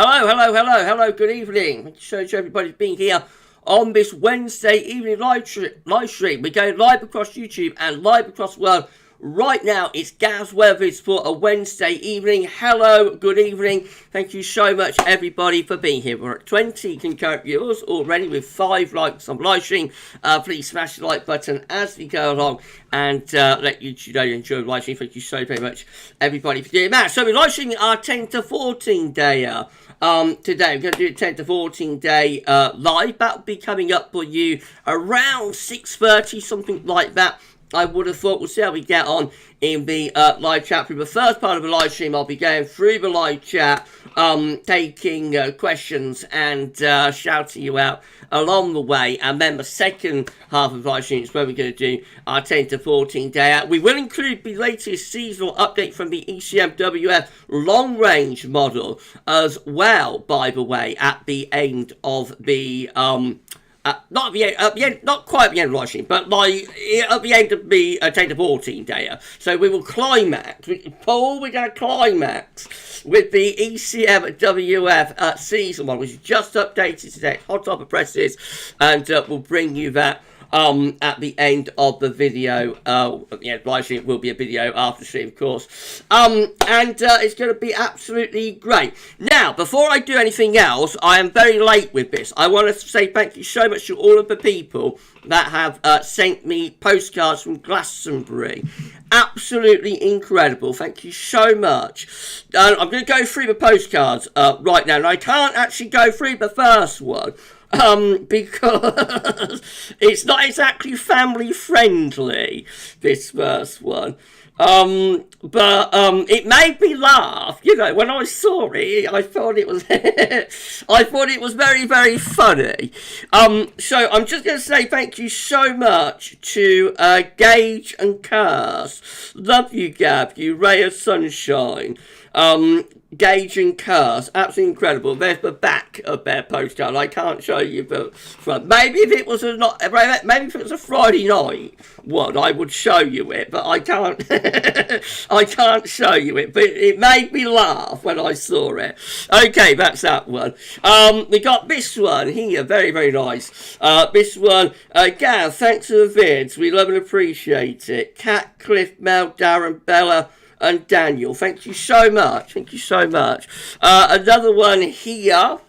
Hello, good evening. Thank you so much, everybody, for being here on this Wednesday evening live stream. We're going live across YouTube and live across the world. Right now, it's GavsWeatherVids for a Wednesday evening. Hello, good evening. Thank you so much, everybody, for being here. We're at 20 concurrent viewers already with 5 likes on live stream. Please smash the like button as we go along and let YouTube know you enjoy the live stream. Thank you so very much, everybody, for doing that. So we're live streaming our 10 to 14 day today. We're going to do a 10 to 14 day live. That'll be coming up for you around 6:30, something like that. I would have thought. We'll see how we get on in the live chat. For the first part of the live stream, I'll be going through the live chat, taking questions and shouting you out along the way. And then the second half of the live stream is where we're going to do our 10 to 14 day out. We will include the latest seasonal update from the ECMWF long range model as well, by the way, at the end of the not quite at the end of the live stream, but like at the end of the 10 to 14 day. So we will climax. We're going to climax with the ECMWF season one, which is just updated today. Hot off the presses, and we'll bring you that at the end of the video. Live stream will be a video after stream, of course. And it's going to be absolutely great. Now, before I do anything else, I am very late with this. I want to say thank you so much to all of the people that have sent me postcards from Glastonbury. Absolutely incredible. Thank you so much. I'm going to go through the postcards right now. And I can't actually go through the first one. Because it's not exactly family friendly, this first one. But it made me laugh. You know, when I saw it, I thought it was very, very funny. So I'm just going to say thank you so much to Gage and Curse. Love you, Gav. You ray of sunshine. Gage and Curse, absolutely incredible. There's the back of their postcard. I can't show you the front. Maybe if it was a Friday night one, I would show you it, but I can't. I can't show you it. But it made me laugh when I saw it. Okay, that's that one. We got this one here, very, very nice. This one, Gav, thanks for the vids. We love and appreciate it. Kat, Cliff, Mel, Darren, Bella, and Daniel, thank you so much. Thank you so much. Another one here.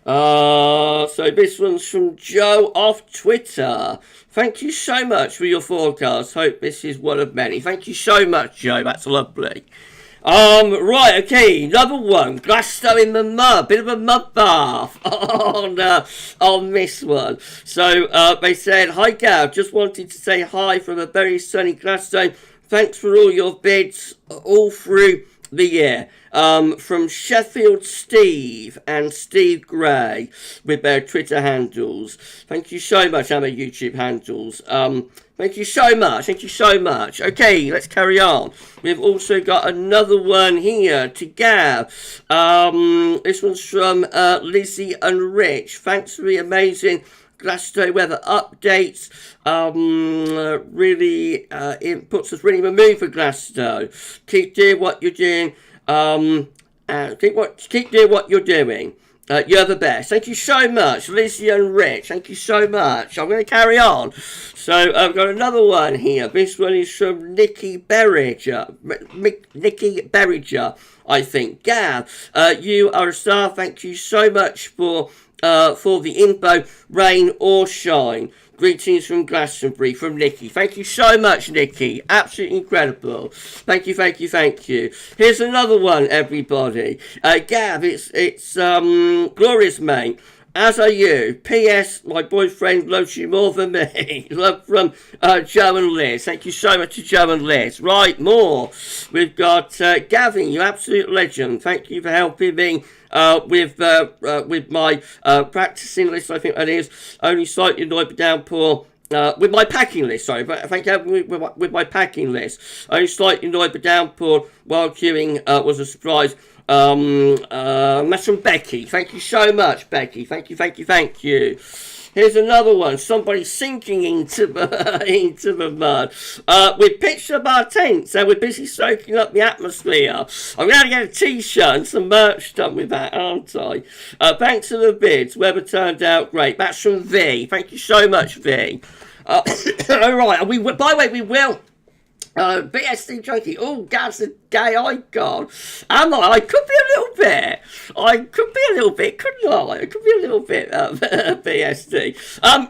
So this one's from Joe off Twitter. Thank you so much for your forecast. Hope this is one of many. Thank you so much, Joe. That's lovely. Right, okay, another one. Glasgow in the mud. Bit of a mud bath on this one. So they said, hi Gav, just wanted to say hi from a very sunny Glasgow. Thanks for all your bids all through the year. From Sheffield Steve and Steve Gray with their Twitter handles. Thank you so much, and their YouTube handles. Thank you so much. Thank you so much. Okay, let's carry on. We've also got another one here to Gav. This one's from Lizzie and Rich. Thanks for the amazing Glasgow weather updates. Really, it puts us really in the mood for Glasgow. Keep doing what you're doing. Keep doing what you're doing. You're the best. Thank you so much, Lizzie and Rich. Thank you so much. I'm going to carry on. So I've got another one here. This one is from Nikki Berridger. Nikki Berridger, I think. Gav, you are a star. Thank you so much for the info, rain or shine. Greetings from Glastonbury, from Nikki. Thank you so much, Nikki. Absolutely incredible. Thank you, thank you, thank you. Here's another one, everybody. Gav, it's glorious, mate. As are you. P.S. My boyfriend loves you more than me. Love from Joe and Liz. Thank you so much to Joe and Liz. Right, more. We've got Gavin, you absolute legend. Thank you for helping me with my practicing list, I think that is. Only slightly annoyed by downpour. With my packing list, sorry, but thank you with my packing list. Only slightly annoyed by downpour while queuing was a surprise. That's from Becky. Thank you so much, Becky. Thank you. Here's another one. Somebody sinking into the mud. We pitched up our tents and we're busy soaking up the atmosphere. I'm going to get a t-shirt and some merch done with that, aren't I? Thanks to the vids. Weather turned out great. That's from V. Thank you so much, V. All right. By the way, we will. BSD junkie. Oh, Gav's a gay icon. Am I? I could be a little bit. Couldn't I? I could be a little bit BSD.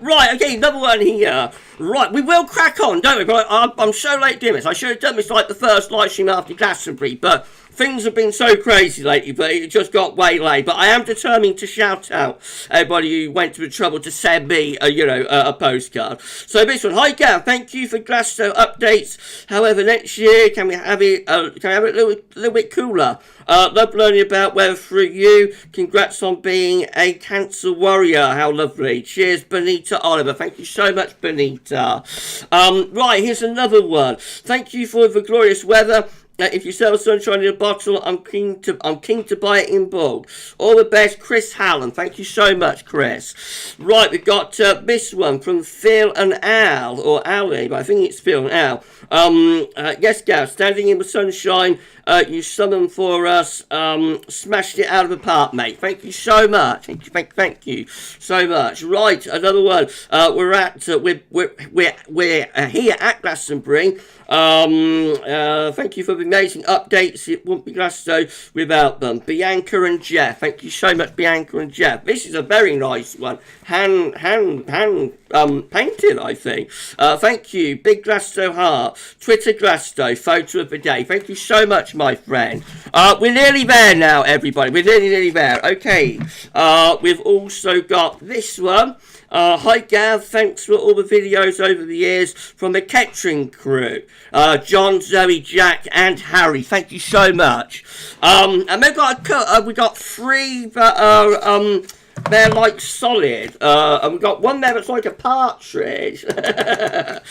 Right, okay, another one here. Right, we will crack on, don't we? But I'm so late doing this. I should have done this like the first live stream after Glastonbury, but things have been so crazy lately, but it just got waylaid. But I am determined to shout out everybody who went to the trouble to send me, a postcard. So this one, hi Gav, thank you for Glasto updates. However, next year can we have it a little bit cooler? Love learning about weather through you. Congrats on being a cancer warrior. How lovely. Cheers, Benita Oliver. Thank you so much, Benita. Right, here's another one. Thank you for the glorious weather. If you sell sunshine in a bottle, I'm keen to buy it in bulk. All the best, Chris Hallam. Thank you so much, Chris. Right, we've got this one from Phil and Al, or Ali, but I think it's Phil and Al. Yes, Gav, standing in the sunshine, you summoned for us, smashed it out of the park, mate. Thank you so much. Thank you so much. Right, another one. We're here at Glastonbury. Thank you for the amazing updates. It wouldn't be Glasto without them. Bianca and Jeff. Thank you so much, Bianca and Jeff. This is a very nice one. Hand painted, I think. Thank you. Big Glasto heart. Twitter Glasto. Photo of the day. Thank you so much, my friend. We're nearly there now, everybody. We're nearly there. Okay. We've also got this one. Hi Gav, thanks for all the videos over the years from the Kettering crew. John, Zoe, Jack and Harry, thank you so much. And we've got three that are they're like solid, and we've got one there that's like a partridge. A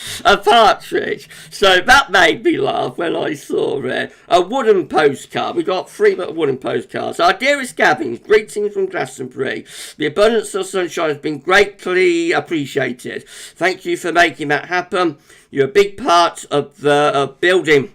partridge. So that made me laugh when I saw it. A wooden postcard. We got three but wooden postcards. Our dearest Gavin, greetings from Glastonbury. The abundance of sunshine has been greatly appreciated. Thank you for making that happen. You're a big part of the building.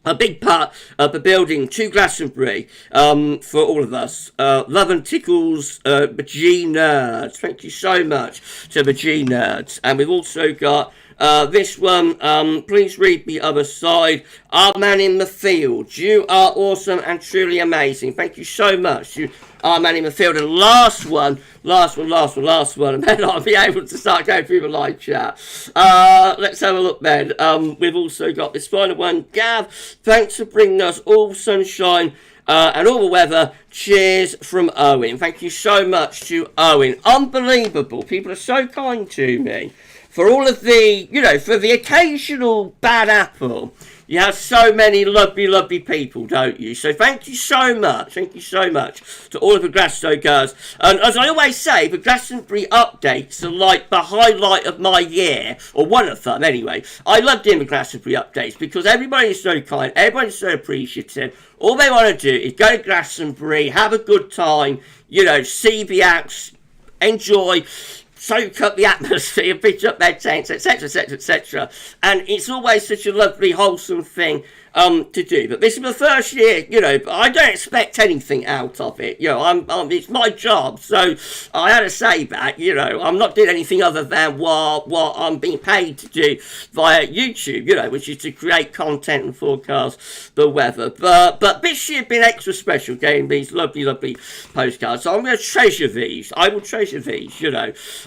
A big part of the building to Glastonbury, for all of us. Love and tickles, the G Nerds. Thank you so much to the G Nerds. And we've also got this one. Please read the other side. Our man in the field. You are awesome and truly amazing. Thank you so much. You are man in the field. And last one. And then I'll be able to start going through the live chat. Let's have a look then. We've also got this final one. Gav, thanks for bringing us all sunshine and all the weather. Cheers from Owen. Thank you so much to Owen. Unbelievable. People are so kind to me. For all of the, for the occasional bad apple. You have so many lovely, lovely people, don't you? So thank you so much. Thank you so much to all of the Glasto girls. And as I always say, the Glastonbury updates are like the highlight of my year. Or one of them, anyway. I love doing the Glastonbury updates because everybody is so kind. Everybody's so appreciative. All they want to do is go to Glastonbury, have a good time, see the acts, enjoy, soak up the atmosphere, pitch up their tents, etc, etc, etc. And it's always such a lovely, wholesome thing to do. But this is the first year, I don't expect anything out of it. It's my job, so I had to say that, I'm not doing anything other than what I'm being paid to do via YouTube, which is to create content and forecast the weather. But this year been extra special, getting these lovely, lovely postcards. So I'm going to treasure these. I will treasure these,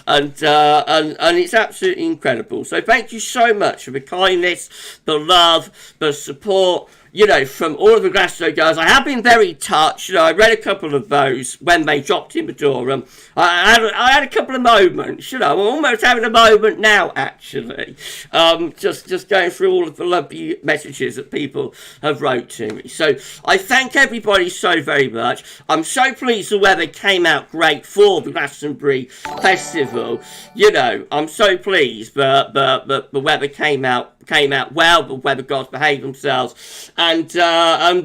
and it's absolutely incredible. So thank you so much for the kindness, the love, the support, from all of the Glasto girls. I have been very touched. I read a couple of those when they dropped in the door. I had a couple of moments. I'm almost having a moment now, actually. Just going through all of the lovely messages that people have wrote to me. So I thank everybody so very much. I'm so pleased the weather came out great for the Glastonbury Festival. I'm so pleased that the weather came out well, the weather gods behaved themselves, and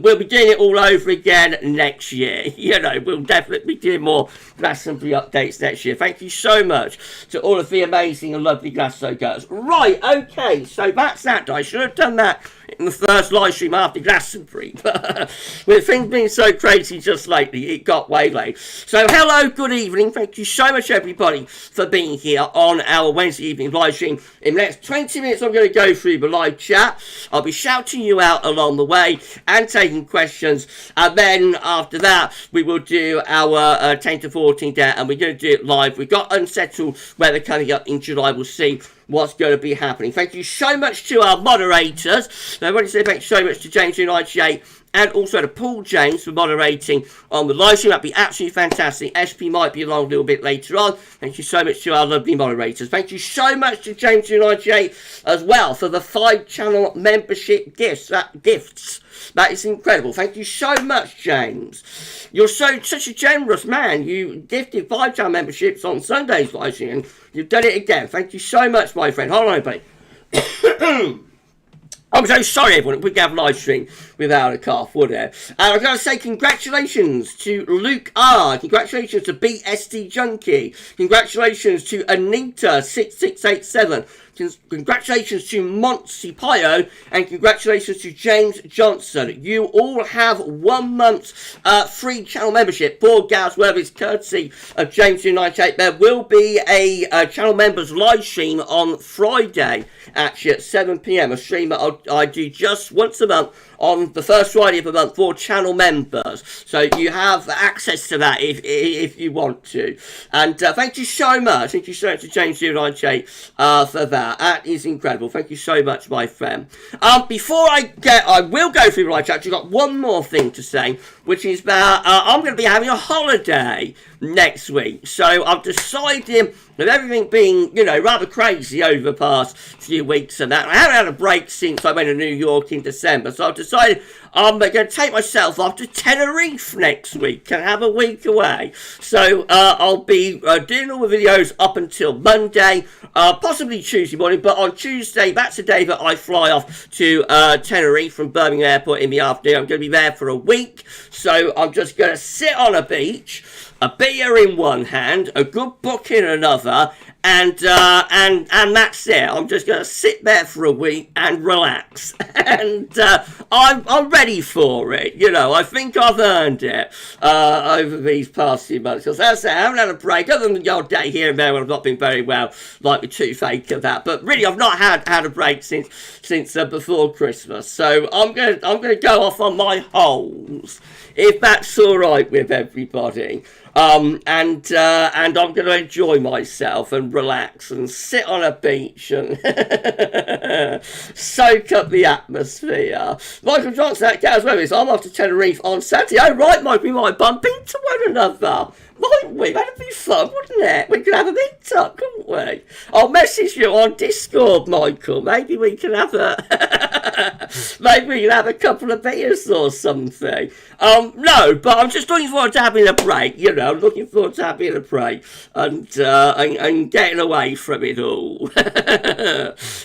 we'll be doing it all over again next year. You know, we'll definitely be doing more Glastonbury updates next year. Thank you so much to all of the amazing and lovely Glasgow girls. Right, okay, so that's that. I should have done that in the first live stream after Glastonbury, but with things being so crazy just lately, it got way late. So hello, good evening, thank you so much everybody for being here on our Wednesday evening live stream. In the next 20 minutes I'm going to go through the live chat. I'll be shouting you out along the way and taking questions, and then after that we will do our 10 to 14 there, and we're going to do it live. We've got Unsettled weather coming up in July. We'll see what's going to be happening. Thank you so much to our moderators. I want to say thank you so much to James 98 and also to Paul James for moderating on the live stream. That'd be absolutely fantastic. SP might be along a little bit later on. Thank you so much to our lovely moderators. Thank you so much to James 98 as well for the 5-channel membership gifts. That is incredible. Thank you so much, James. You're such a generous man. You gifted 5-channel memberships on Sundays live stream, and you've done it again. Thank you so much, my friend. Hold on, everybody. I'm so sorry, everyone. We'd have a live stream without a cough, would it? And I've got to say congratulations to Luke R. Congratulations to BSD Junkie. Congratulations to Anita6687. Congratulations to Monty Pio, and congratulations to James Johnson. You all have 1 month's free channel membership for GavsWeatherVids, courtesy of James 98. There will be a channel members live stream on Friday, actually at 7 p.m. A stream that I do just once a month on the first Friday of the month for channel members. So you have access to that if you want to. And thank you so much. Thank you so much to James 98 for that. That is incredible. Thank you so much, my friend. Before I will go through the live chat. I've got one more thing to say, which is that I'm going to be having a holiday next week. So I've decided, with everything being, you know, rather crazy over the past few weeks and that, I haven't had a break since I went to New York in December. So I've decided I'm going to take myself off to Tenerife next week and have a week away. So I'll be doing all the videos up until Monday, possibly Tuesday morning. But on Tuesday, that's the day that I fly off to Tenerife from Birmingham Airport in the afternoon. I'm going to be there for a week. So I'm just going to sit on a beach, a beer in one hand, a good book in another, and that's it. I'm just going to sit there for a week and relax, and I'm ready for it. You know, I think I've earned it over these past few months. Because as I say, I haven't had a break, other than the odd day here and there when I've not been very well, like the toothache of that. But really, I've not had a break since before Christmas. So I'm going to go off on my holes, if that's all right with everybody. And I'm going to enjoy myself and relax and sit on a beach and soak up the atmosphere. Michael Johnson at GavsWeatherVids. I'm off to Tenerife on Saturday. Oh, right, Mike, we might bump into one another. Mightn't we? That'd be fun, wouldn't it? We could have a meet up, couldn't we? I'll message you on Discord, Michael. Maybe we can have a couple of beers or something. No, but I'm just looking forward to having a break, you know, looking forward to having a break and getting away from it all.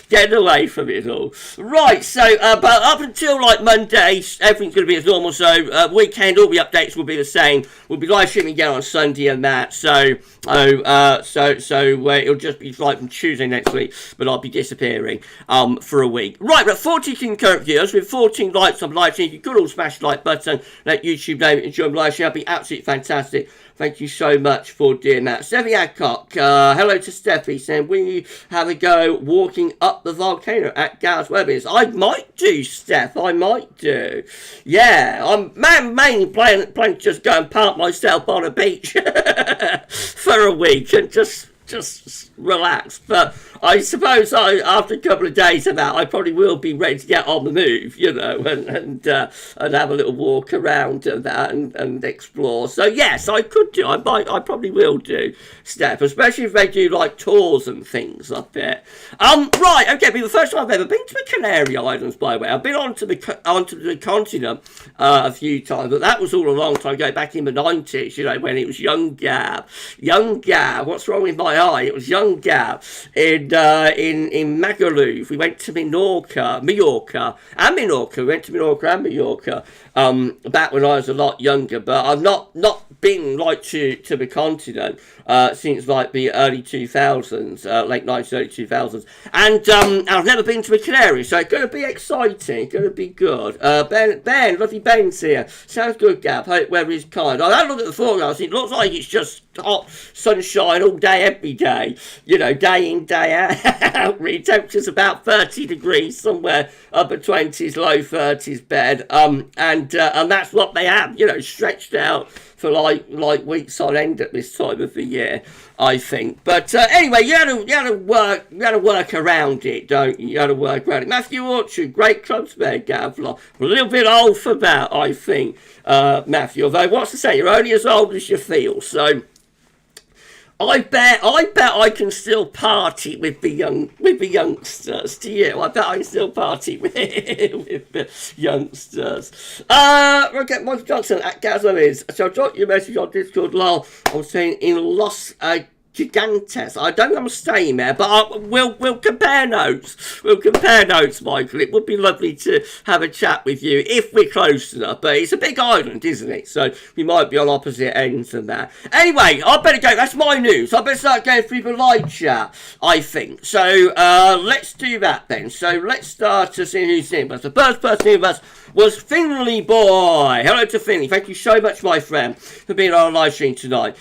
Getting away from it all. Right, so, but up until like Monday, everything's going to be as normal, so weekend, all the updates will be the same. We'll be live streaming again on Sunday and that, so it'll just be like from Tuesday next week, but I'll be disappearing for a week. Right, we're at 40 concurrent viewers with 14 likes on live stream. If you could all smash the like button, let YouTube know enjoy the live stream, that'd be absolutely fantastic. Thank you so much for doing that. Steffi Adcock, hello to Steffi, saying, will you have a go walking up the volcano at GavsWeatherVids? I might do, Steph, I might do. Yeah, I'm mainly planning to just go and park myself on a beach for a week and just relax. But I suppose after a couple of days of that, I probably will be ready to get on the move, you know, and have a little walk around and that and explore. So yes, I could do. I probably will do, Steph, especially if they do like tours and things up there. Right, okay. It'll be the first time I've ever been to the Canary Islands, by the way. I've been onto the continent a few times, but that was all a long time ago, back in the 90s, you know, when it was young Gav. What's wrong with my FYI, it was young Gav in Magaluf. We went to Mallorca. We went to Mallorca and Mallorca back when I was a lot younger. But I've not been like to the continent since like the early 2000s, late 90s, early 2000s. And I've never been to the Canaries, so it's going to be exciting. It's going to be good. Ben, lovely Ben's here. Sounds good, Gav. Hope weather is kind. I had a look at the forecast. It looks like it's just hot sunshine all day, every day. You know, day in, day out. Really, temperature's about 30 degrees, somewhere upper 20s, low 30s, Ben. And that's what they have, you know, stretched out for like weeks on end at this time of the year, I think. But anyway, you had to work around it, don't you? You had to work around it. Matthew Orchard, great clubs there, Gav. A little bit old for that, I think, Matthew. Although, what's to say, you're only as old as you feel, so I bet I can still party with the youngsters. Do you? I bet I can still party with the youngsters. Okay, Michael Johnson at GavsWeatherVids. So I dropped you a message on Discord, lol. I was saying in Los Gigantes. I don't know I'm staying there, but we'll compare notes. We'll compare notes, Michael. It would be lovely to have a chat with you if we're close enough. But it's a big island, isn't it? So we might be on opposite ends of that. Anyway, I better go. That's my news. I better start going through the live chat, I think. So let's do that then. So let's start to see who's in. But the first person in us was Finley Boy. Hello to Finley. Thank you so much, my friend, for being on a live stream tonight.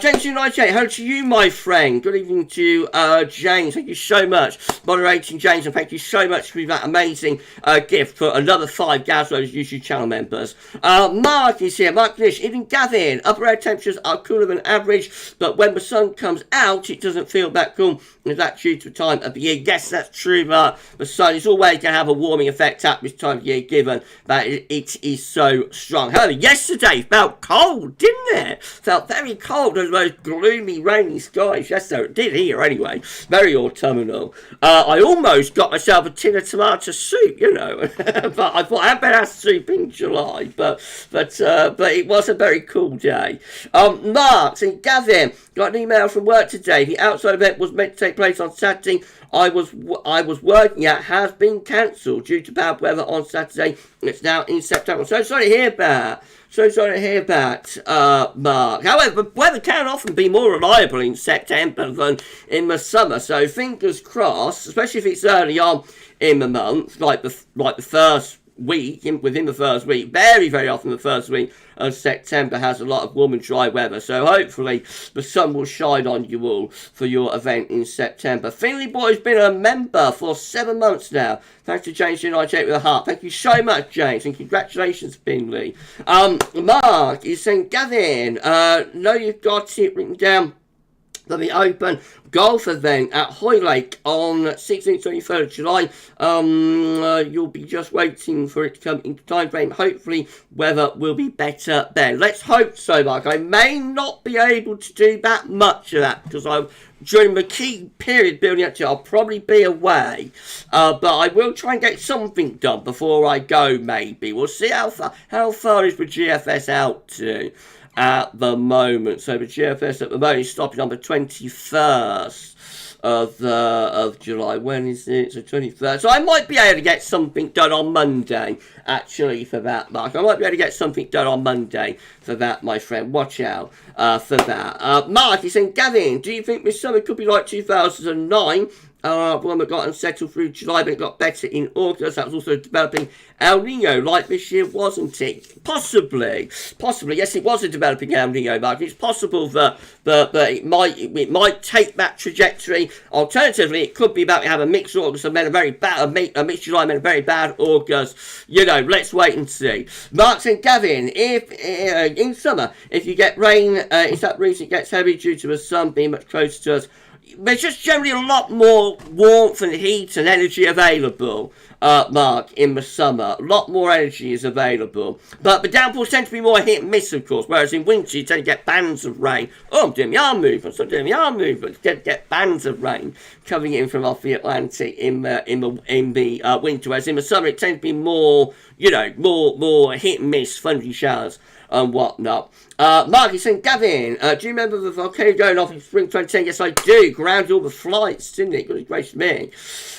James United, hello to you, my friend. Good evening to James. Thank you so much, moderating James, and thank you so much for that amazing gift for another 5 GavsWeatherVids YouTube channel members. Mark is here. Mark Nish, even Gavin. Upper air temperatures are cooler than average, but when the sun comes out, it doesn't feel that cool. Is that due to the time of the year? Yes, that's true, Mark. The sun is always going to have a warming effect at this time of year, given that it is so strong. However, yesterday felt cold, didn't it? Felt very cold under those gloomy, rainy skies. Yes, so it did here anyway. Very autumnal. I almost got myself a tin of tomato soup, you know. But I thought I better have soup in July. But it was a very cool day. Mark and Gavin got an email from work today. The outside event was meant to take place on Saturday. I was working at has been cancelled due to bad weather on Saturday. It's now in September. So sorry to hear that. Mark. However, weather can often be more reliable in September than in the summer. So fingers crossed, especially if it's early on in the month, like the first week, within the first week, very often the first week of September has a lot of warm and dry weather, so hopefully the sun will shine on you all for your event in September. Finley Boy's been a member for 7 months now. Thanks to James United with a heart. Thank you so much, James, and congratulations, Finley. Mark is saying, Gavin, no, you've got it written down for the Open golf event at Hoylake on 16th, 23rd of July. You'll be just waiting for it to come into time frame. Hopefully, weather will be better then. Let's hope so, Mark. I may not be able to do that much of that because during the key period building up to it, I'll probably be away. But I will try and get something done before I go, maybe. We'll see how far is the GFS out to at the moment. So the GFS at the moment is stopping on the 21st of July. When is it? So 23rd. So I might be able to get something done on Monday, actually, for that, Mark. I might be able to get something done on Monday for that, my friend. Watch out for that. Mark is saying, Gavin, do you think this summer could be like 2009? One that got unsettled through July, but it got better in August. That was also developing El Nino like this year, wasn't it? Possibly. Yes, it was a developing El Nino, Mark. It's possible that it might take that trajectory. Alternatively, it could be that we have a mixed August and then a mixed July and then a very bad August. You know, let's wait and see. Mark and Gavin, if in summer, if you get rain, if that reason it gets heavy due to the sun being much closer to us, there's just generally a lot more warmth and heat and energy available mark in the summer. A lot more energy is available. But the downpours tend to be more hit and miss, of course, whereas in winter you tend to get bands of rain. Oh, I'm doing my arm movements. I'm doing my arm movements. You tend to get bands of rain coming in from off the Atlantic in the winter, whereas in the summer it tends to be more, you know, more hit and miss, thundery showers and whatnot. Mark is saying, Gavin, do you remember the volcano going off in spring 2010? Yes, I do. Grounded all the flights, didn't it? Goodness gracious me.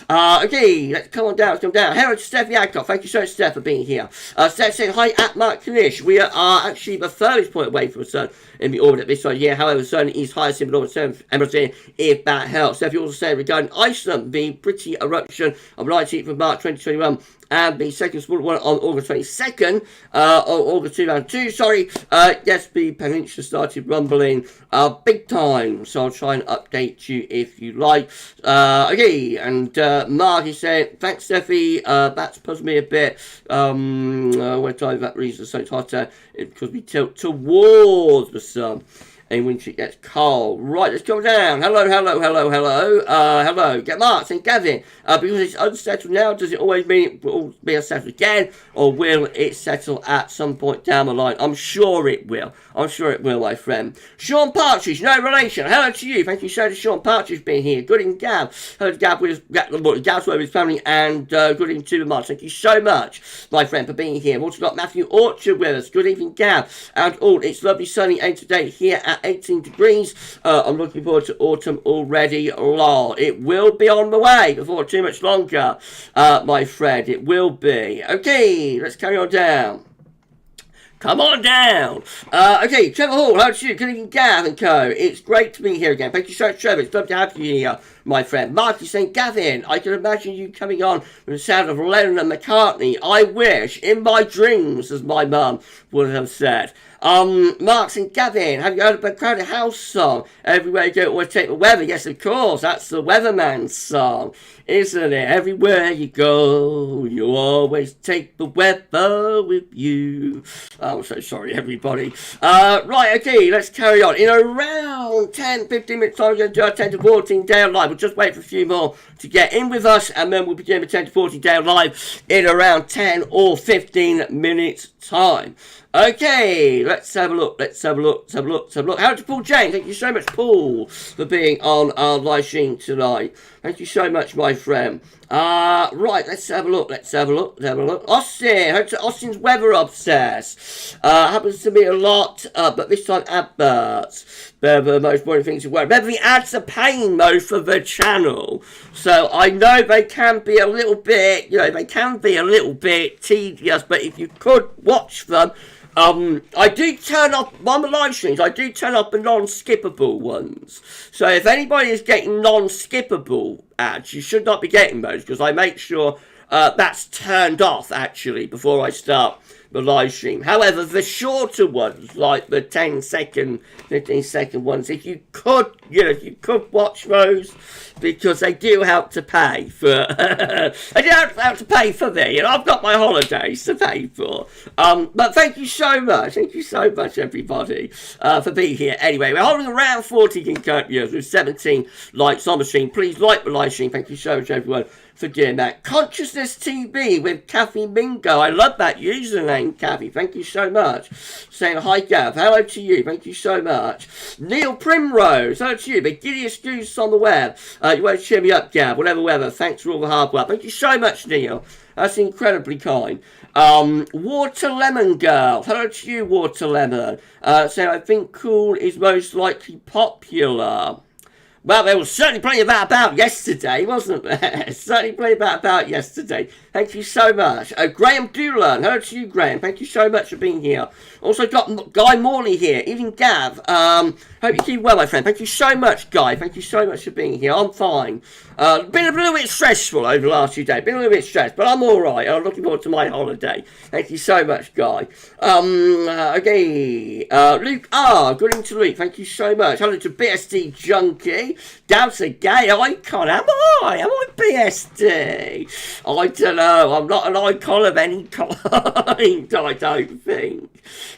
Okay, let's come on down. Let's come down. Hello to Steph Yakov. Thank you so much, Steph, for being here. Steph saying, hi, at Mark Kanish. We are actually the furthest point away from the sun in the orbit at this time of year. However, the sun is highest in the northern hemisphere, if that helps. Steph, you also say regarding Iceland, the pretty eruption of 19th of March 2021. And the second small one on August 22nd, August 2002, sorry. Yes, the peninsula started rumbling big time, so I'll try and update you if you like. Okay, and Mark is saying, thanks, Steffi, that's puzzled me a bit. When time that reason so it's hotter, because we tilt towards the sun. And when it gets cold. Right, let's go down. Hello. Get Mark saying, Gavin, because it's unsettled now, does it always mean it will be unsettled again? Or will it settle at some point down the line? I'm sure it will. My friend. Sean Partridge, no relation. Hello to you. Thank you so much, Sean Partridge, being here. Good evening, Gav. Hello to Gav with his family, and good evening to Mark. Thank you so much, my friend, for being here. We've also got Matthew Orchard with us. Good evening, Gav. And all, it's lovely sunny and today here at 18 degrees. I'm looking forward to autumn already. Lol. It will be on the way before too much longer, my friend. It will be. Okay, let's carry on down. Come on down. Okay, Trevor Hall, how are you? Good evening, Gav and co. It's great to be here again. Thank you so much, Trevor. It's lovely to have you here, my friend. Mark is saying, Gavin, I can imagine you coming on with the sound of Lennon and McCartney. I wish, in my dreams, as my mum would have said. Mark saying, Gavin, have you heard of the Crowded House song? Everywhere you go, always take the weather. Yes, of course, that's the Weatherman's song, isn't it? Everywhere you go, you always take the weather with you. I'm so sorry, everybody. Right, okay, let's carry on. In around 10-15 minutes time, we're going to do our 10 to 14 day live. We'll just wait for a few more to get in with us, and then we'll be doing the 10 to 14 day live in around 10 or 15 minutes time. Okay, let's have a look. How to Paul James? Thank you so much, Paul, for being on our live stream tonight. Thank you so much, my friend. Right, let's have a look. Austin, hope to Austin's weather obsessed. Happens to me a lot, but this time adverts. They're the most boring things to worry. Remember, the ads are paying though for the channel, so I know they can be a little bit, tedious. But if you could watch them. I do turn off, on the live streams, I do turn off the non-skippable ones. So if anybody is getting non-skippable ads, you should not be getting those, because I make sure that's turned off, actually, before I start the live stream. However, the shorter ones, like the 10-second, 15-second ones, if you could watch those, because they do help to pay for, they do help to pay for me, I've got my holidays to pay for. But thank you so much, everybody, for being here. Anyway, we're holding around 40 concurrent viewers with 17 likes on the stream. Please like the live stream. Thank you so much, everyone, for doing that. Consciousness TV with Kathy Mingo. I love that username, Kathy. Thank you so much. Saying hi, Gav. Hello to you. Thank you so much. Neil Primrose. Hello to you. The giddiest goose on the web. You won't cheer me up, Gav. Whatever weather. Thanks for all the hard work. Thank you so much, Neil. That's incredibly kind. Water Lemon Girl. Hello to you, Water Lemon. Saying I think cool is most likely popular. Well, there was certainly plenty of that about yesterday, wasn't there? Certainly plenty of that about yesterday. Thank you so much. Graham Doolan. Hello to you, Graham. Thank you so much for being here. Also got Guy Morley here. Even Gav. Hope you keep well, my friend. Thank you so much, Guy. Thank you so much for being here. I'm fine. Been a little bit stressful over the last few days. Been a little bit stressed, but I'm all right. I'm looking forward to my holiday. Thank you so much, Guy. Okay. Luke R. Good evening to Luke. Thank you so much. Hello to BSD Junkie. me? Gav's a gay icon, am I? Am I BSD? I don't know. I'm not an icon of any kind, I don't think.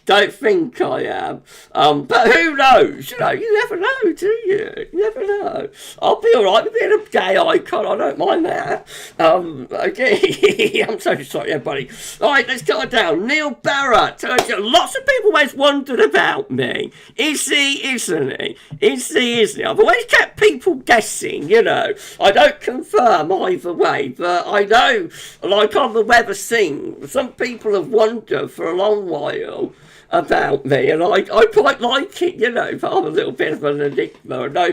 Don't think I am. But who knows? You know, you never know, do you? You never know. I'll be alright with being a gay icon. I don't mind that. Okay. I'm so sorry, everybody. Alright, let's go down. Neil Barrett. Lots of people always wondered about me. Is he, isn't he? Is he, isn't he? I've always kept people guessing, you know. I don't confirm either way, but I know, like on the weather scene, some people have wondered for a long while about me, and I quite like it, you know, but I'm a little bit of an enigma, and no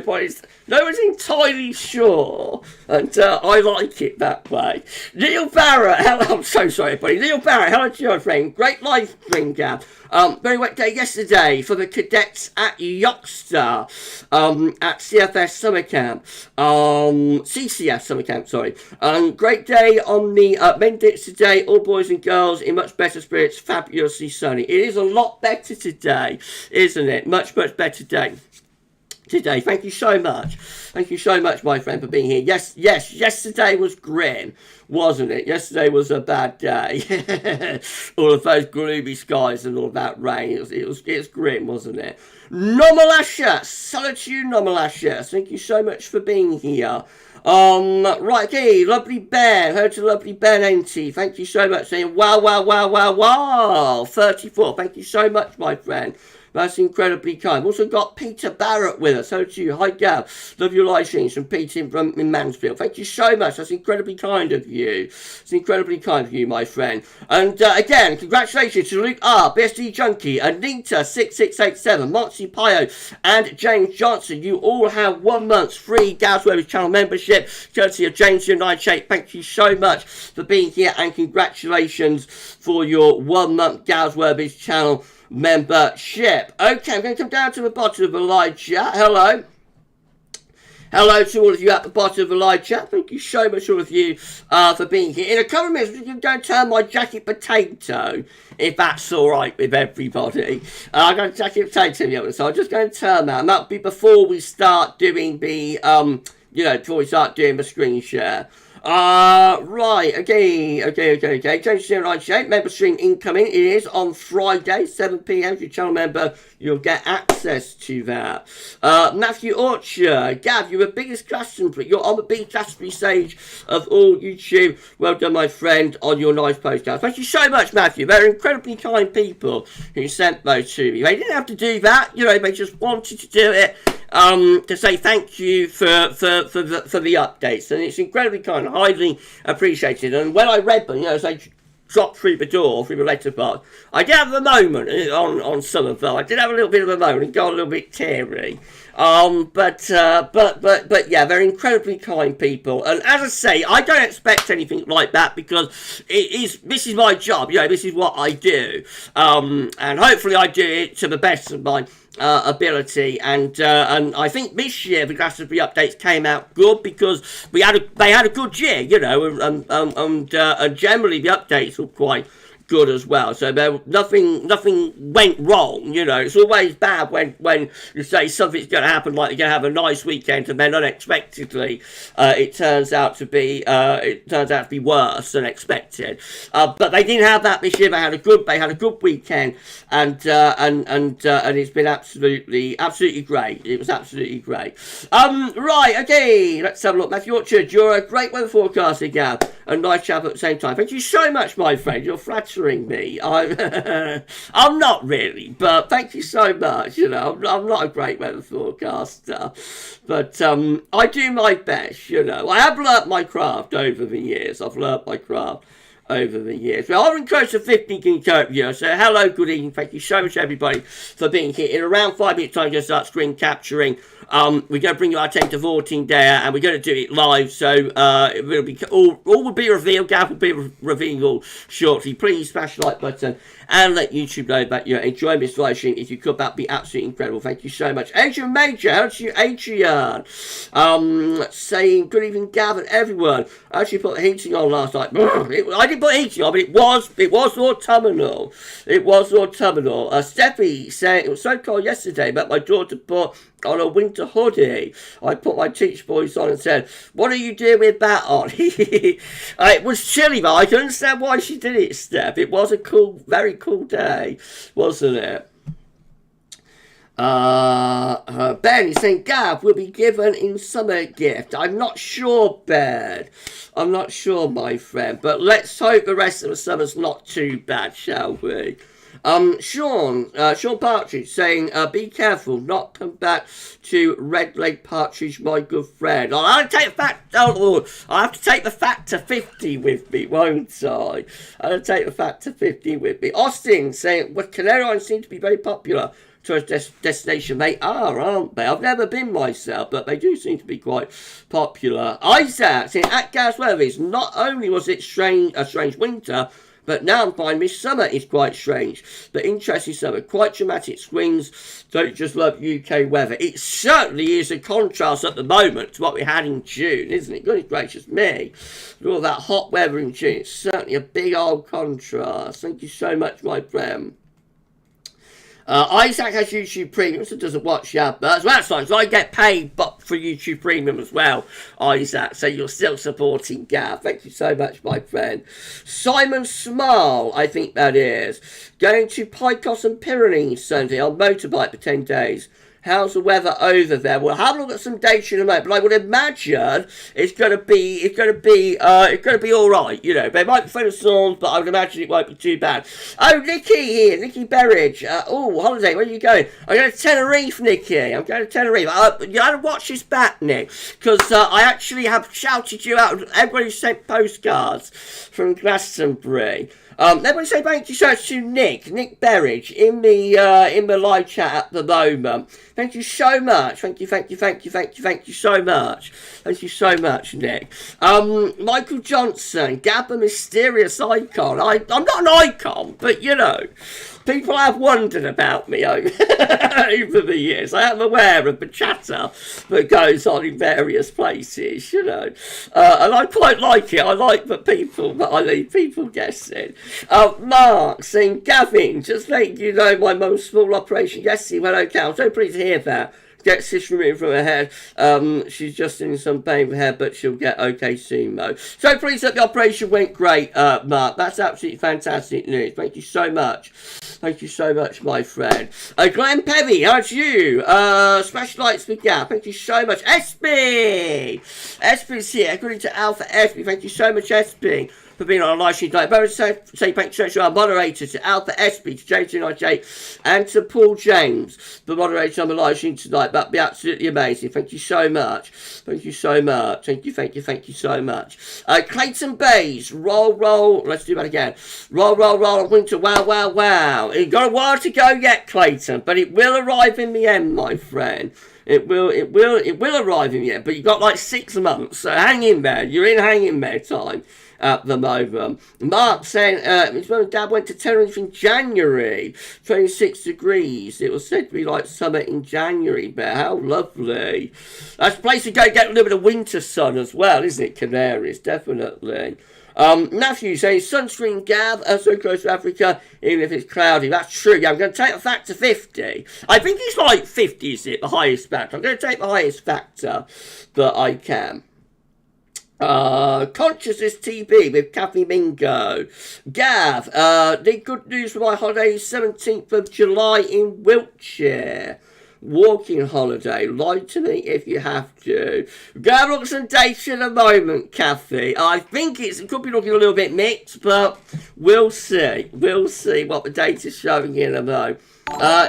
one's entirely sure, and I like it that way. Neil Barrett, hello, I'm so sorry, everybody. Neil Barrett, hello to your friend. Great live stream, Gav. Very wet day yesterday for the cadets at Yoxter, at CFS summer camp, CCS summer camp, sorry. Great day on the Mendix today, all boys and girls in much better spirits, fabulously sunny. It is a lot better today, isn't it? Much better day today. Thank you so much. Thank you so much, my friend, for being here. Yes, yesterday was grim, wasn't it? Yesterday was a bad day. All of those gloomy skies and all of that rain. It was grim, wasn't it? Nomalashas, salute to you, Nomalashas. Thank you so much for being here. Right, okay, lovely bear, heard to lovely bear NT, thank you so much, saying wow, 34, thank you so much, my friend. That's incredibly kind. We've also got Peter Barrett with us. Hello to you. Hi, Gav. Love your live streams from Peter in Mansfield. Thank you so much. That's incredibly kind of you. It's incredibly kind of you, my friend. And again, congratulations to Luke R, BSD Junkie, Anita 6687, Moxie Pio, and James Johnson. You all have 1 month's free GavsWeatherVids channel membership, courtesy of James 98. Thank you so much for being here, and congratulations for your 1 month GavsWeatherVids channel membership. Okay, I'm going to come down to the bottom of the live chat. Hello to all of you at the bottom of the live chat. Thank you so much, all of you, for being here. In a couple of minutes, I'm going to turn my jacket potato, if that's all right with everybody. I'm going to jacket potato here, so I'm just going to turn that, and that'll be before we start doing the, before we start doing the screen share. Right, okay. Change to 98, member stream incoming. It is on Friday, 7 p.m. If you're a channel member, you'll get access to that. Matthew Orchard, Gav, you're the biggest Glastonbury. You're on the biggest Glastonbury stage of all YouTube. Well done, my friend, on your nice postcard. Thank you so much, Matthew. They're incredibly kind people who sent those to me. They didn't have to do that, they just wanted to do it. To say thank you for the updates, and it's incredibly kind, highly appreciated. And when I read them, as they dropped through the door, through the letterbox, I did have a moment on some of them. I did have a little bit of a moment and got a little bit teary. But yeah, they're incredibly kind people. And as I say, I don't expect anything like that, because this is my job. This is what I do. And hopefully I do it to the best of my ability, and I think this year the Glastonbury updates came out good, because they had a good year, and generally the updates were quite good as well. So nothing went wrong. It's always bad when you say something's going to happen, like you're going to have a nice weekend, and then unexpectedly it turns out to be worse than expected. But they didn't have that this year. They had a good weekend, and it's been absolutely great. It was absolutely great. Right, okay, let's have a look. Matthew Orchard, you're a great weather forecaster, Gav, and nice chap at the same time. Thank you so much, my friend. You're flattering me. I'm not really, but thank you so much. I'm not a great weather forecaster, but I do my best. I have learnt my craft over the years. Well, I'm close to 50 Ginkgo viewers, so hello, good evening, thank you so much, everybody, for being here. In around 5 minutes time, I'm going to start screen capturing. We're going to bring you our 10 to 14 there, and we're going to do it live, so it will be all will be revealed. Gav will be revealed shortly. Please smash the like button and let YouTube know that you're enjoying this live stream. If you could, that'd be absolutely incredible. Thank you so much. Adrian Major, how to you, Adrian? Saying good evening, Gav, and everyone. I actually put the heating on last night. I did put heating on, but it was autumnal. It was autumnal. Steffi said, it was so cold yesterday, but my daughter put on a winter hoodie. I put my Teach Boys on and said, what are you doing with that on? It was chilly, but I can understand why she did it, Steph. It was a cool, very cool day, wasn't it? Ben is saying Gav will be given in summer gift. I'm not sure, Ben. I'm not sure, my friend. But let's hope the rest of the summer's not too bad, shall we? Sean Partridge saying, be careful, not come back to Red Leg Partridge, my good friend. I'll have to take the factor 50 with me, won't I? I'll take the factor 50 with me. Austin saying, well, Canary Islands seem to be very popular tourist destination. They are, aren't they? I've never been myself, but they do seem to be quite popular. Isaac saying, at GavsWeatherVids, not only was it a strange winter, but now I'm finding this summer is quite strange. But interesting summer, quite dramatic swings. Don't just love UK weather. It certainly is a contrast at the moment to what we had in June, isn't it? Goodness gracious me. With all that hot weather in June, it's certainly a big old contrast. Thank you so much, my friend. Isaac has YouTube Premium, so doesn't watch adverts. Well, that's fine, so I get paid for YouTube Premium as well, Isaac, so you're still supporting Gav. Thank you so much, my friend. Simon Small, I think that is. Going to Picos and Pyrenees Sunday on motorbike for 10 days. How's the weather over there? We'll have a look at some data in a moment, but I would imagine it's going to be all right. You know, they might be full of storms, but I would imagine it won't be too bad. Oh, Nikki here, Nikki Berridge. Holiday, where are you going? I'm going to Tenerife, Nikki. I'm going to Tenerife. You got to watch this back, Nick, because I actually have shouted you out. Everybody sent postcards from Glastonbury. Let me say thank you so much to Nick Berridge in the live chat at the moment. Thank you so much. Thank you so much. Thank you so much, Nick. Michael Johnson, Gab a mysterious icon. I'm not an icon, but you know, people have wondered about me over the years. I am aware of the chatter that goes on in various places, you know. And I quite like it. I like that I leave people guessing. Mark saying, Gavin, just letting you know my mum's small operation yesterday went okay. I'm so pleased to hear that. Get cyst removed from her head. She's just in some pain with her head, but she'll get okay soon, Mo. So pleased that the operation went great, Mark. That's absolutely fantastic news. Thank you so much. Thank you so much, my friend. Glenn Pevy, how's you? Special lights for Gap. Thank you so much. Espy! Espy's here. According to Alpha Espy. Thank you so much, Espy, for being on a live stream tonight. But say thank you to our moderators, to Alpha Espy, to J298, and to Paul James, the moderator on the live stream tonight. That'd be absolutely amazing. Thank you so much. Thank you so much. Thank you so much. Clayton Bays, roll. Let's do that again. Roll, winter, wow. It's got a while to go yet, Clayton, but it will arrive in the end, my friend. It will arrive in the end, but you've got like 6 months, so hang in there. You're in hanging there time at the moment. Mark saying his mum and dad went to Tenerife in January, 26 degrees. It was said to be like summer in January there. How lovely. That's a place to go get a little bit of winter sun as well, isn't it? Canaries, definitely. Matthew saying sunscreen, Gav, so close to Africa, even if it's cloudy. That's true. Yeah, I'm going to take a factor 50. I think it's like 50, is it? The highest factor. I'm going to take the highest factor that I can. Consciousness TV with Kathy Mingo. Gav, the good news for my holiday, 17th of July in Wiltshire. Walking holiday. Lie to me if you have to. Go have a look at some data in a moment, Kathy. I think it could be looking a little bit mixed, but we'll see. We'll see what the data's showing in a moment.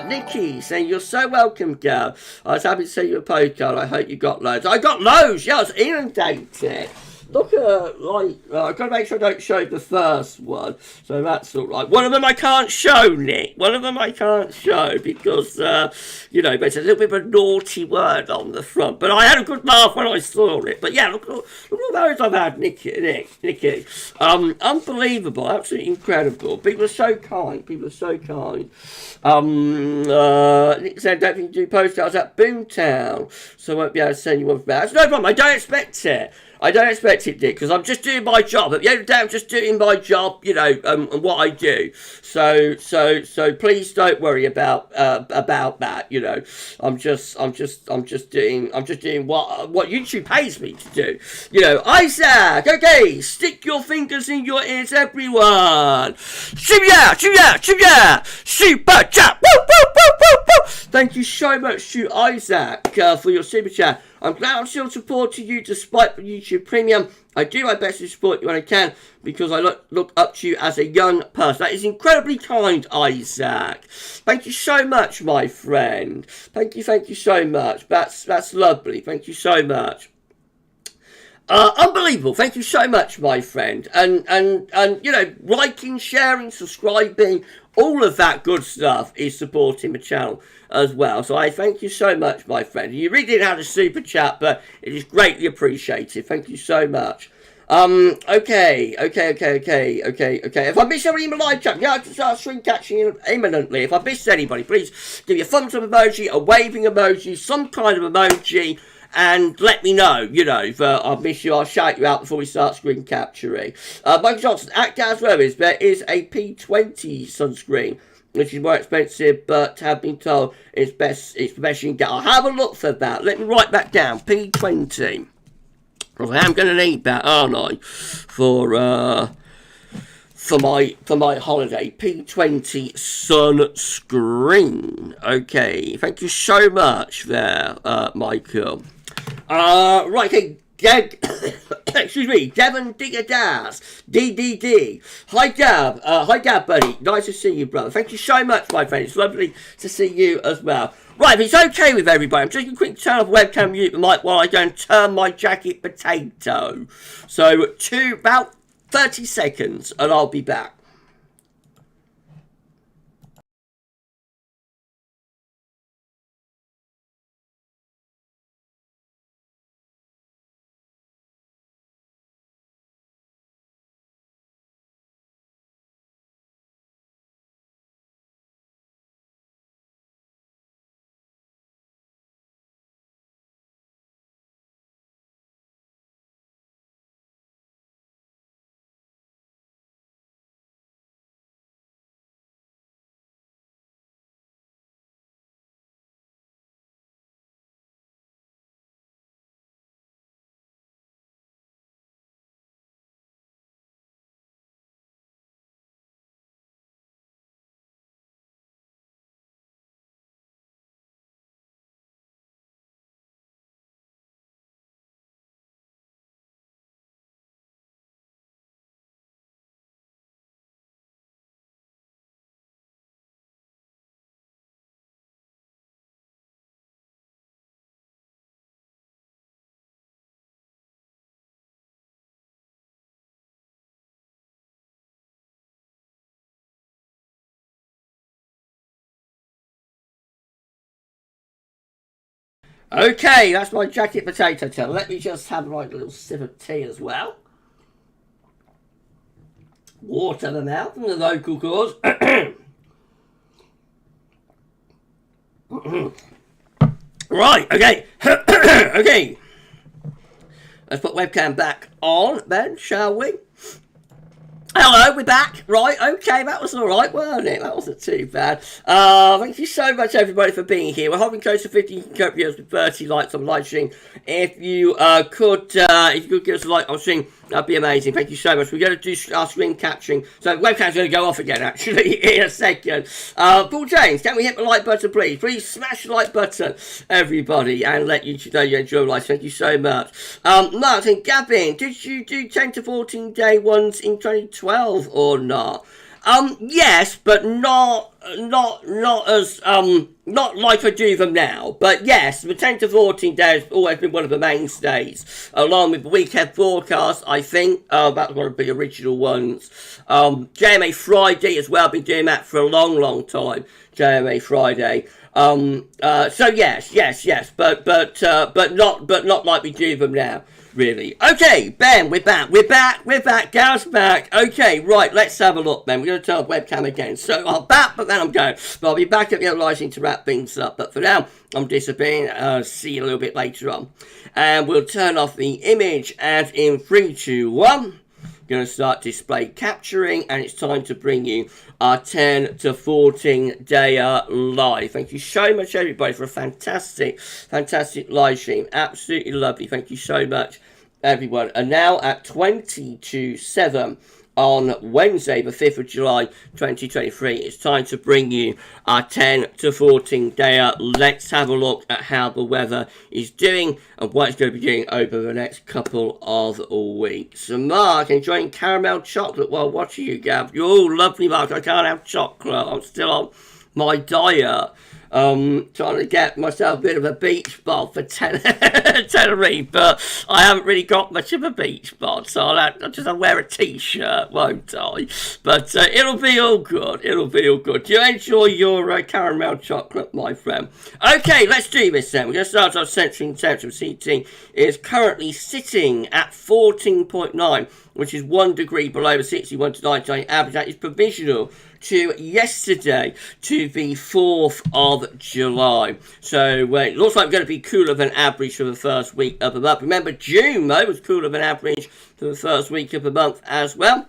Nikki saying, you're so welcome, Gav. I was happy to see you a postcard. I hope you got loads. I got loads. Yeah, I was inundated. Look at, I've got to make sure I don't show the first one. So that's all right. One of them I can't show, Nick. One of them I can't show because, you know, there's a little bit of a naughty word on the front. But I had a good laugh when I saw it. But yeah, look at those I've had, Nikki. Unbelievable. Absolutely incredible. People are so kind. Nick said, don't think you do postcards at Boomtown. So I won't be able to send you one for that. That's no problem. I don't expect it. I don't expect it, Dick, because I'm just doing my job. At the end of the day, I'm just doing my job, you know, and what I do. So please don't worry about that. You know, I'm just doing what YouTube pays me to do. You know, Isaac. Okay, stick your fingers in your ears, everyone. Super chat. Woo, woo, woo, woo, woo. Thank you so much to Isaac for your super chat. I'm glad I'm still supporting you despite the YouTube Premium. I do my best to support you when I can because I look up to you as a young person. That is incredibly kind, Isaac. Thank you so much, my friend. Thank you so much. That's lovely. Thank you so much. Unbelievable. Thank you so much, my friend. And you know, liking, sharing, subscribing, all of that good stuff is supporting the channel as well. So I thank you so much, my friend. You really didn't have a super chat, but it is greatly appreciated. Thank you so much. Okay. If I miss anybody in the live chat, yeah, I can start screen catching imminently. If I missed anybody, please give me a thumbs up emoji, a waving emoji, some kind of emoji, and let me know, you know, if I'll miss you, I'll shout you out before we start screen capturing. Michael Johnson, at GavsWeatherVids, there is a P20 sunscreen, which is more expensive, but have been told it's the best you can get. I'll have a look for that. Let me write that down, P20. Because I am going to need that, aren't I, for my holiday. P20 sunscreen. Okay, thank you so much there, Michael. Right, okay, excuse me, Devon Digger Das, DDD. Hi, Gab, buddy. Nice to see you, brother. Thank you so much, my friend. It's lovely to see you as well. Right, if it's okay with everybody, I'm just going to quickly turn off webcam mute the mic while I go and turn my jacket potato. So, about 30 seconds, and I'll be back. Okay, that's my jacket potato tail. Let me just have like a little sip of tea as well. Water in the mouth from the local cause. Right, okay. Okay. Let's put webcam back on then, shall we? Hello, we're back. Right, okay, that was alright, wasn't it? That wasn't too bad. Thank you so much, everybody, for being here. We're hovering close to 50 current viewers with 30 likes on live stream. If you could give us a like on stream, that'd be amazing. Thank you so much. We're going to do our screen capturing. So webcam's going to go off again, actually, in a second. Paul James, can we hit the like button, please? Please smash the like button, everybody, and let you know you enjoy life. Thank you so much. Martin, Gavin, did you do 10 to 14 day ones in 2012 or not? Yes, but not as not like I do them now. But yes, the 10 to 14 days has always been one of the mainstays, along with the weekend forecast. I think that's one of the original ones. JMA Friday as well. I've been doing that for a long time. JMA Friday. So yes, but not like we do them now. really. Okay, Ben, we're back, Gav's back. Okay, right, let's have a look, Ben. We're going to turn the webcam again. So I'm back, but then I'm going. But I'll be back at the other lighting to wrap things up. But for now, I'm disappearing. See you a little bit later on. And we'll turn off the image, and in 3, 2, 1... going to start display capturing, and it's time to bring you our 10 to 14 day live. Thank you so much, everybody, for a fantastic live stream. Absolutely lovely. Thank you so much, everyone. And now at 20 to 7 on Wednesday, the 5th of July, 2023, it's time to bring you our 10 to 14 day. Let's have a look at how the weather is doing and what it's going to be doing over the next couple of weeks. So Mark, enjoying caramel chocolate while watching you, Gav. You're all lovely, Mark. I can't have chocolate. I'm still on my diet. Trying to get myself a bit of a beach bod for Tenerife, but I haven't really got much of a beach bod, so I'll just wear a t-shirt, won't I? But it'll be all good. It'll be all good. Do you enjoy your caramel chocolate, my friend? Okay, let's do this then. We're going to start our centering temperature. CT is currently sitting at 14.9, which is 1 degree below the 61 to 99 average. That is provisional to yesterday, to the 4th of July. So it looks like we're going to be cooler than average for the first week of the month. Remember, June, though, was cooler than average for the first week of the month as well.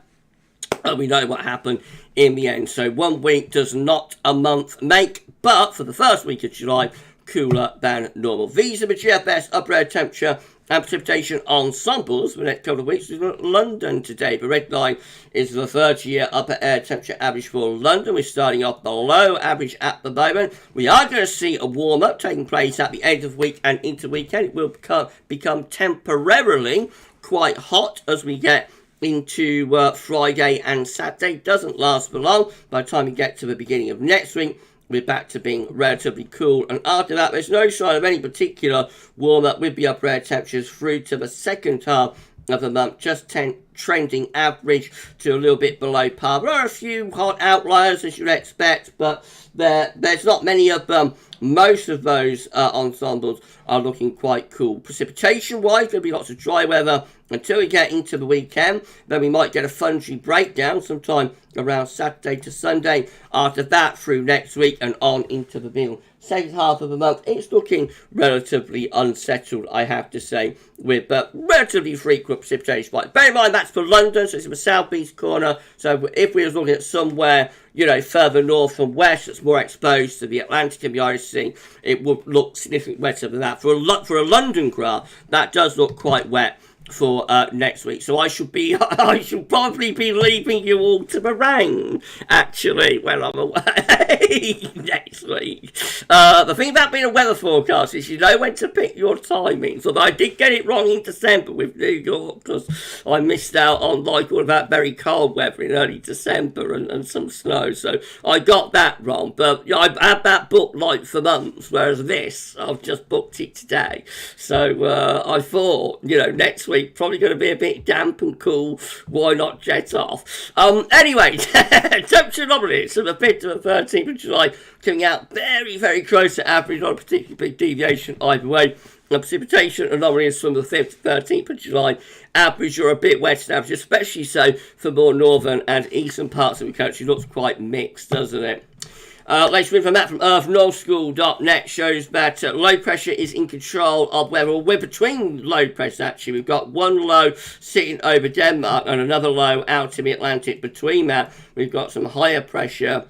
And we know what happened in the end. So 1 week does not a month make, but for the first week of July, cooler than normal. These are the GFS upper air temperature and precipitation ensembles for the next couple of weeks. We've got London today. The red line is the 30-year upper air temperature average for London. We're starting off below average at the moment. We are going to see a warm-up taking place at the end of the week and into the weekend. It will become temporarily quite hot as we get into Friday and Saturday. Doesn't last for long. By the time we get to the beginning of next week, we're back to being relatively cool, and after that there's no sign of any particular warm-up with the upper air temperatures through to the second half of the month, just trending average to a little bit below par. There are a few hot outliers as you'd expect, but there's not many of them. Most of those ensembles are looking quite cool. Precipitation-wise, there'll be lots of dry weather until we get into the weekend. Then we might get a fungy breakdown sometime around Saturday to Sunday. After that, through next week and on into the middle second half of the month, it's looking relatively unsettled, I have to say, with relatively frequent precipitation spikes. Bear in mind, that's for London, so it's in the southeast corner. So if we were looking at somewhere, you know, further north and west, that's more exposed to the Atlantic and the Irish Sea, it would look significantly wetter than that. For a London graph, that does look quite wet for next week. So I should probably be leaving you all to the rain, actually, when I'm away next week. The thing about being a weather forecast is you know when to pick your timings. Although I did get it wrong in December with New York, because I missed out on like all of that very cold weather in early December and some snow. So I got that wrong. But you know, I've had that booked like for months, whereas this, I've just booked it today. So I thought, you know, next week probably going to be a bit damp and cool. Why not jet off? Anyway, temperature anomalies from the 5th to the 13th of July coming out very, very close to average, not a particularly big deviation either way. The precipitation anomalies from the 5th to 13th of July average or a bit wetter than average, especially so for more northern and eastern parts of the country. Looks quite mixed, doesn't it? Latest info map from earthnorthschool.net shows that low pressure is in control of weather. We're between low pressure, actually. We've got one low sitting over Denmark and another low out in the Atlantic. Between that, we've got some higher pressure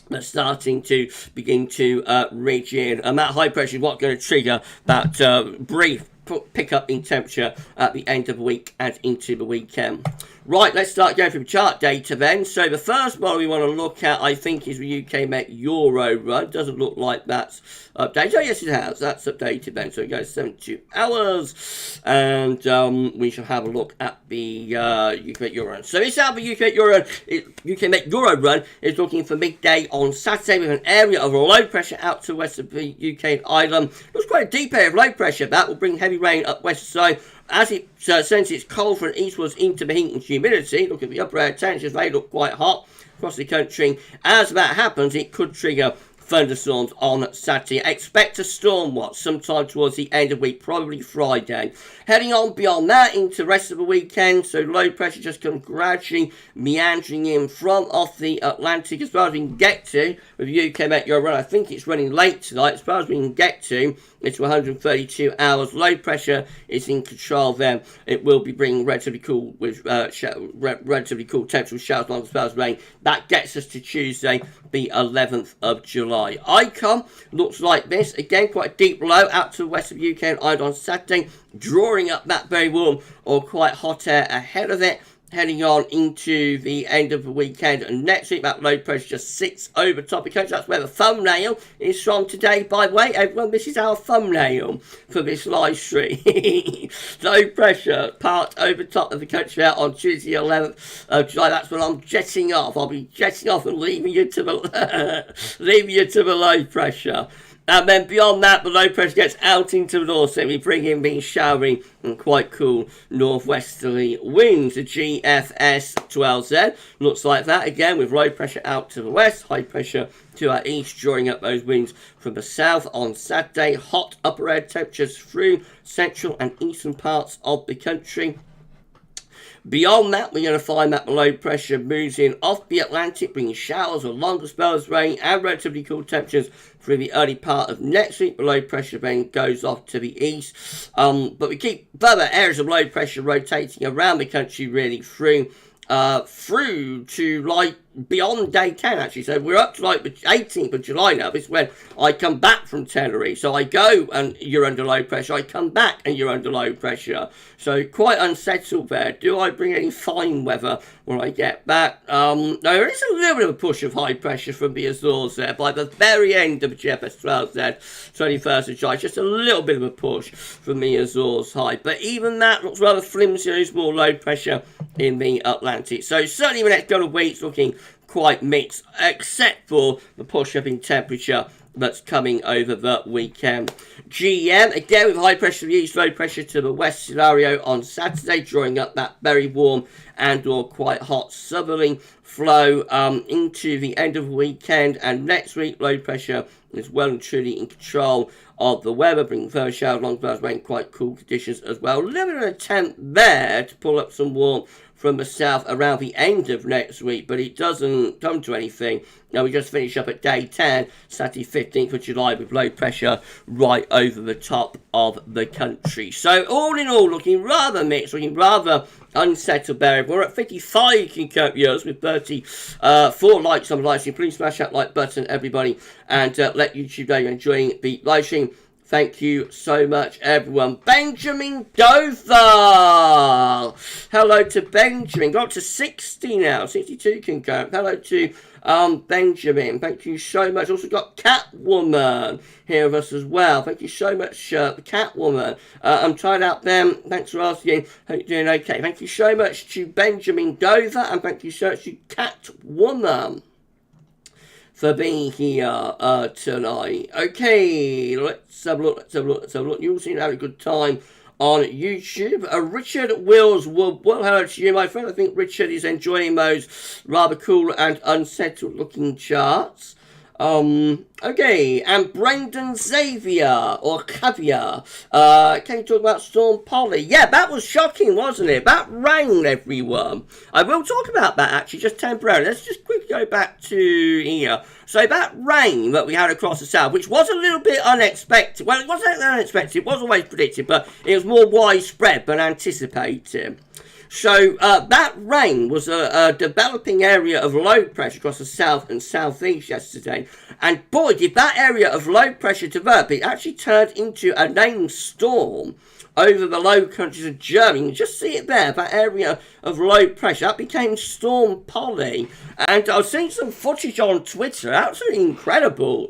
that's starting to begin to reach in. And that high pressure is what's going to trigger that brief pick up in temperature at the end of the week and into the weekend. Right, let's start going through the chart data then. So the first one we want to look at, I think, is the UK Met Euro run. Doesn't look like that's updated. Oh, yes, it has. That's updated then. So it goes 72 hours. And we shall have a look at the UK Met Euro run. So this out the UK Met Euro run is looking for midday on Saturday with an area of low pressure out to west of the UK and Ireland. Looks quite a deep area of low pressure. That will bring heavy rain up west side. As it sends its cold front eastwards into the heat and humidity, look at the upper air temperatures, they look quite hot across the country. As that happens, it could trigger thunderstorms on Saturday. Expect a storm watch sometime towards the end of the week, probably Friday. Heading on beyond that into the rest of the weekend, so low pressure just come gradually meandering in from off the Atlantic as far as we can get to with UK Met Euro run. I think it's running late tonight. As far as we can get to, it's 132 hours. Low pressure is in control there. It will be bringing relatively cool with relatively cool temperatures, showers, long spells of rain. That gets us to Tuesday, the 11th of July. Icon looks like this. Again, quite a deep low out to the west of UK and Ireland on Saturday, drawing up that very warm or quite hot air ahead of it. Heading on into the end of the weekend and next week, that low pressure just sits over top of the country. That's where the thumbnail is from today, by the way. Everyone, this is our thumbnail for this live stream. Low pressure part over top of the country out on Tuesday, 11th of July. That's when I'm jetting off. I'll be jetting off and leaving you to the low pressure. And then beyond that, the low pressure gets out into the north, so we bring in being showery and quite cool northwesterly winds. The GFS 12Z looks like that again, with low pressure out to the west, high pressure to our east, drawing up those winds from the south on Saturday. Hot upper air temperatures through central and eastern parts of the country. Beyond that, we're going to find that the low pressure moves in off the Atlantic, bringing showers or longer spells of rain and relatively cool temperatures through the early part of next week. The low pressure then goes off to the east. But we keep further areas of low pressure rotating around the country really through to like beyond day 10 actually. So we're up to like the 18th of July now. This is when I come back from Tenerife. So I go and you're under low pressure. I come back and you're under low pressure. So quite unsettled there. Do I bring any fine weather when I get back? No, there is a little bit of a push of high pressure from the Azores there by the very end of the GFS 12Z, 21st of July. Just a little bit of a push from the Azores high. But even that looks rather flimsy. There's more low pressure in the Atlantic. So certainly the next couple of weeks looking quite mixed, except for the push up in temperature that's coming over the weekend. GM, again with high pressure to the east, low pressure to the west scenario on Saturday, drawing up that very warm and or quite hot southerly flow into the end of the weekend. And next week, low pressure is well and truly in control of the weather, bringing further showers, long spells of rain, quite cool conditions as well. A little bit of an attempt there to pull up some warmth from the south around the end of next week, but it doesn't come to anything. Now we just finish up at day 10, Saturday 15th of July, with low pressure right over the top of the country. So all in all, looking rather mixed, looking rather unsettled there. We're at 55 concurrent viewers with 34 likes on the live stream. Please smash that like button, everybody, and let YouTube know you're enjoying the live stream. Thank you so much, everyone. Benjamin Dover! Hello to Benjamin. Got up to 60 now. 62 concurrent. Hello to Benjamin. Thank you so much. Also got Catwoman here with us as well. Thank you so much, Catwoman. I'm tried out them. Thanks for asking. Hope you're doing okay. Thank you so much to Benjamin Dover, and thank you so much to Catwoman for being here tonight. Okay, let's have a look. You all seem to have a good time on YouTube. Richard Wills, well, hello to you, my friend. I think Richard is enjoying those rather cool and unsettled looking charts. Okay, and Brendan Xavier, or Caviar, can you talk about Storm Polly? Yeah, that was shocking, wasn't it? That rain, everyone. I will talk about that, actually, just temporarily. Let's just quickly go back to here. So that rain that we had across the south, which was a little bit unexpected. Well, it wasn't unexpected, it was always predicted, but it was more widespread than anticipated. So that rain was a developing area of low pressure across the south and southeast yesterday. And boy, did that area of low pressure develop. It actually turned into a named storm over the Low Countries of Germany. You can just see it there, that area of low pressure. That became Storm Polly. And I was seeing some footage on Twitter. Absolutely incredible.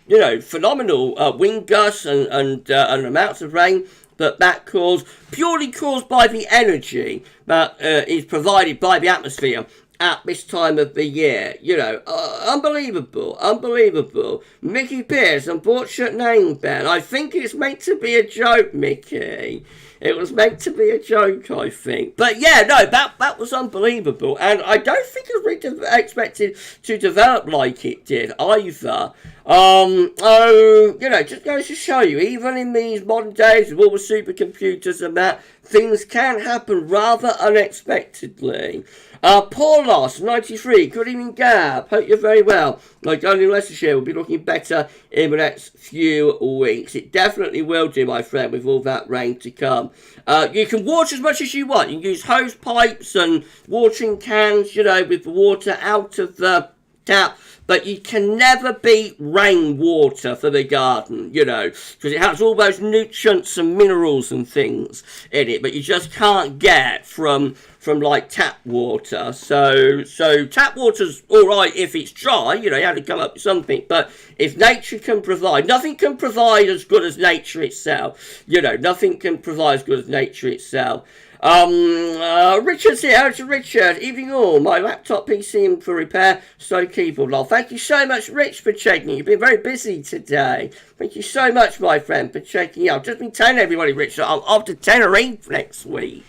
You know, phenomenal wind gusts and amounts of rain that caused, purely caused by the energy that is provided by the atmosphere at this time of the year. You know, unbelievable, unbelievable. Mickey Pierce, unfortunate name, Ben. I think it's meant to be a joke, Mickey. It was meant to be a joke, I think. But yeah, no, that was unbelievable. And I don't think it was really expected to develop like it did either. You know, just goes to show you, even in these modern days with all the supercomputers and that, things can happen rather unexpectedly. Paul Loss, 93. Good evening, Gab. Hope you're very well. Like only Leicestershire will be looking better in the next few weeks. It definitely will do, my friend, with all that rain to come. You can water as much as you want. You can use hose pipes and watering cans, you know, with the water out of the tap. But you can never beat rainwater for the garden, you know, because it has all those nutrients and minerals and things in it, but you just can't get from like tap water. So tap water's all right if it's dry, you know, you have to come up with something. But if nature can provide, nothing can provide as good as nature itself. You know, nothing can provide as good as nature itself. Richard's here. How's Richard? Evening all. My laptop PC for repair, so keyboard lol. Thank you so much, Rich, for checking. You've been very busy today. Thank you so much, my friend, for checking out. Just been telling everybody, Richard, I'm off to Tenerife next week.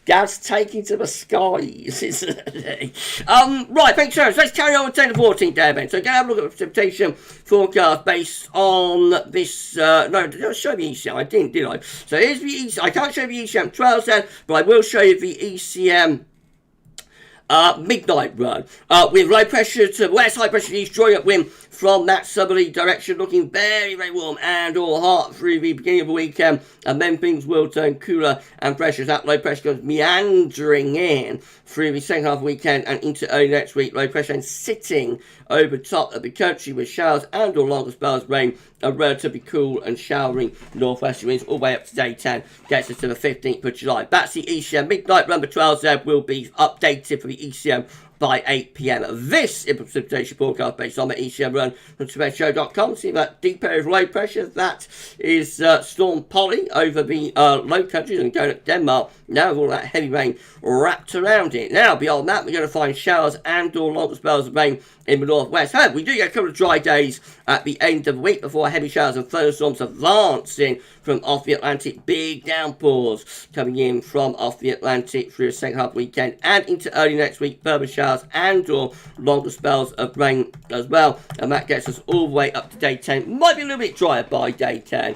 Gav's taking to the skies, isn't he? Right, thanks so much. Let's carry on with 10 to 14 day event. So go have a look at the precipitation forecast based on this. No, did I show the ECM? I didn't, did I? So here's the ECM. I can't show the ECM 12 then, but I will show you the ECM midnight run. With low pressure to west, high pressure east, drawing up wind from that southerly direction, looking very, very warm and all hot through the beginning of the weekend, and then things will turn cooler and pressure as that low pressure goes meandering in through the second half of the weekend and into early next week. Low pressure and sitting over top of the country with showers and or longer spells of rain, a relatively cool and showering northwesterly winds all the way up to day 10, gets us to the 15th of July. That's the ECM midnight run. The 12Z will be updated for the ECM by 8 p.m. This is a precipitation forecast based on the ECM run from TibetShow.com. See that deep area of low pressure? That is Storm Polly over the Low Countries and going up Denmark. Now with all that heavy rain wrapped around it. Now beyond that, we're going to find showers and or longer spells of rain in the northwest. However, we do get a couple of dry days at the end of the week before heavy showers and thunderstorms advancing from off the Atlantic. Big downpours coming in from off the Atlantic through the second half weekend and into early next week. Further showers and or longer spells of rain as well. And that gets us all the way up to day 10. Might be a little bit drier by day 10.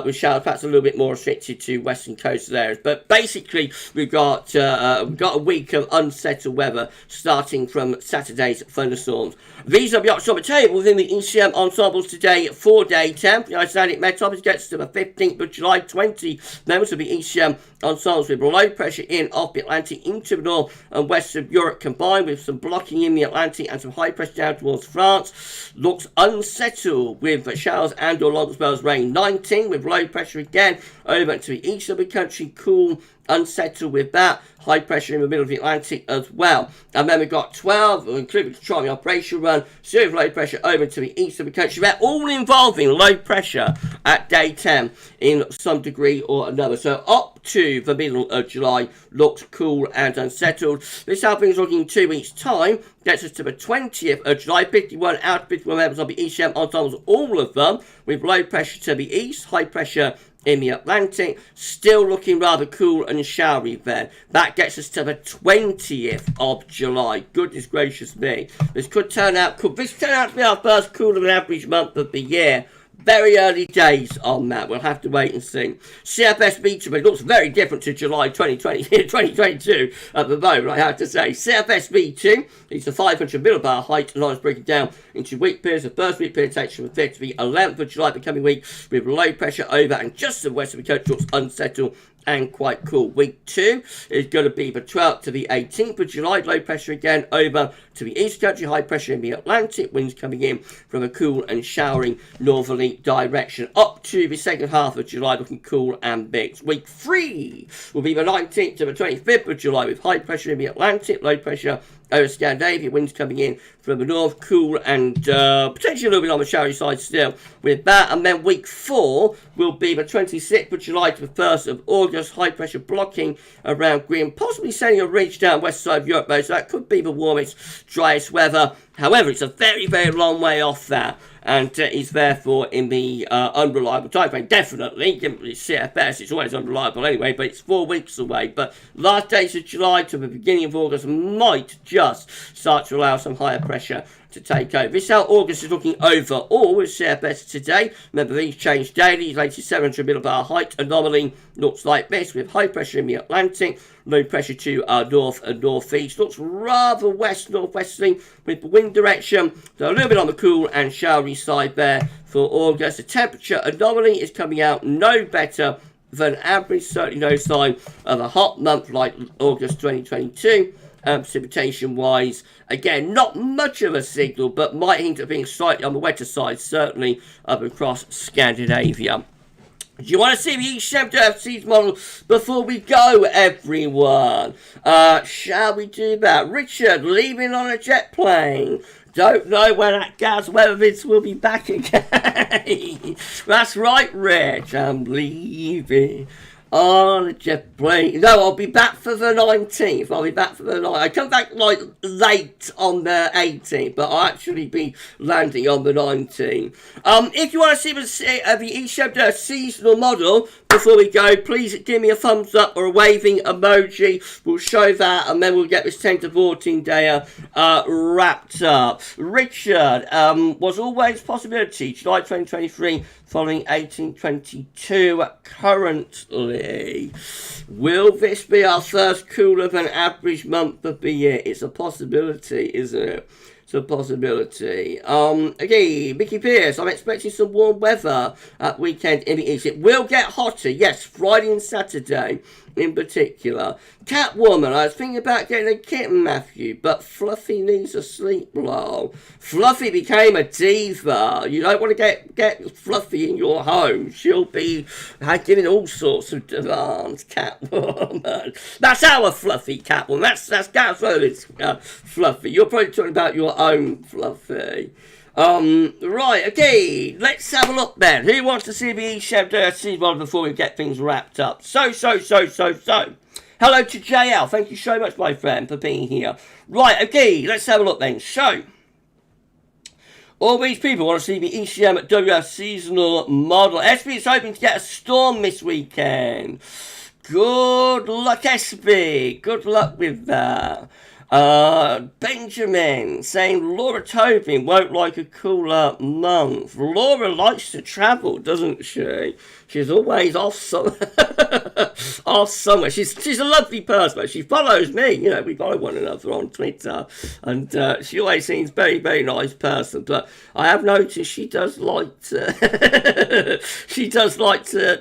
With showers perhaps a little bit more restricted to western coastal areas. But basically, we've got a week of unsettled weather starting from Saturday's thunderstorms. These are the options on the table within the ECM ensembles today for day 10. The Icelandic Metropolis gets to the 15th of July, 20 members of the ECM ensembles with low pressure in off the Atlantic into the north and west of Europe combined with some blocking in the Atlantic and some high pressure down towards France. Looks unsettled with showers and or longer spells of rain. 19 with low pressure again over to the east of the country, cool, unsettled with that. High pressure in the middle of the Atlantic as well. And then we've got 12, including controlling the operation run, serious low pressure over to the east of the country. They're all involving low pressure at day 10 in some degree or another. So up to the middle of July looks cool and unsettled. This is how things looking in 2 weeks' time. Gets us to the 20th of July. 51 out of 51 members of the ECM ensembles, all of them with low pressure to the east, high pressure in the Atlantic, still looking rather cool and showery there. That gets us to the 20th of July. Goodness gracious me. This could turn out to be our first cooler than average month of the year. Very early days on that. We'll have to wait and see. CFS V2, it looks very different to July 2022 at the moment, I have to say. CFS V2 is the 500 millibar height line breaking down into week periods. The first week period takes from the 5th to the 11th of July, becoming week with low pressure over and just to the west of the country looks unsettled and quite cool. Week 2 is going to be the 12th to the 18th of July. Low pressure again over to the east country. High pressure in the Atlantic. Winds coming in from a cool and showering northerly southerly direction up to the second half of July, looking cool and mixed. Week 3 will be the 19th to the 25th of July with high pressure in the Atlantic, low pressure over Scandinavia, winds coming in from the north, cool and potentially a little bit on the showery side still with that. And then week 4 will be the 26th of July to the 1st of August, high pressure blocking around Green, possibly sending a ridge down west side of Europe, though, so that could be the warmest, driest weather. However, it's a very, very long way off that, and is therefore in the unreliable time frame. Definitely, given it's CFS, it's always unreliable anyway, but it's 4 weeks away. But last days of July to the beginning of August might just start to allow some higher pressure to take over. This is how August is looking overall with CFS today. Remember, these change daily. Latest 700 millibar height anomaly looks like this with high pressure in the Atlantic, low pressure to our north and northeast. Looks rather west-northwesterly with the wind direction. So a little bit on the cool and showery side there for August. The temperature anomaly is coming out no better than average. Certainly no sign of a hot month like August 2022. Precipitation-wise, again, not much of a signal, but might hint at being slightly on the wetter side, certainly up across Scandinavia. Do you want to see the ECMWF seeds model before we go, everyone? Shall we do that? Richard, leaving on a jet plane. Don't know when that GavsWeatherVids will be back again. That's right, Rich. I'm leaving on a jet plane. No, I'll be back for the 19th. I'll be back for the 19th. I come back like late on the 18th, but I'll actually be landing on the 19th. If you want to see the ECMWF seasonal model before we go, please give me a thumbs up or a waving emoji. We'll show that, and then we'll get this 10 to 14 day wrapped up. Richard, was always a possibility. July 2023 following 1822 currently. Will this be our first cooler than average month of the year? It's a possibility, isn't it? It's a possibility. Okay, Mickey Pierce, I'm expecting some warm weather at weekend in the east. It will get hotter, yes, Friday and Saturday in particular. Catwoman, I was thinking about getting a kitten, Matthew, but Fluffy needs a sleep blow. Fluffy became a diva. You don't want to get Fluffy in your home. She'll be giving all sorts of demands, Catwoman. That's our Fluffy, Catwoman. That's GavsWeatherVids Fluffy. You're probably talking about your own Fluffy. Right, okay, let's have a look then. Who wants to see the ECMWF model before we get things wrapped up? So. Hello to JL. Thank you so much, my friend, for being here. Right, okay, let's have a look then. So, all these people want to see the ECMWF seasonal model. SB is hoping to get a storm this weekend. Good luck, SB. Good luck with that. Benjamin saying Laura Tobin won't like a cooler month. Laura likes to travel, doesn't she? She's always off somewhere. She's a lovely person. She follows me. You know, we follow one another on Twitter, and she always seems very, very nice person. But I have noticed she does like to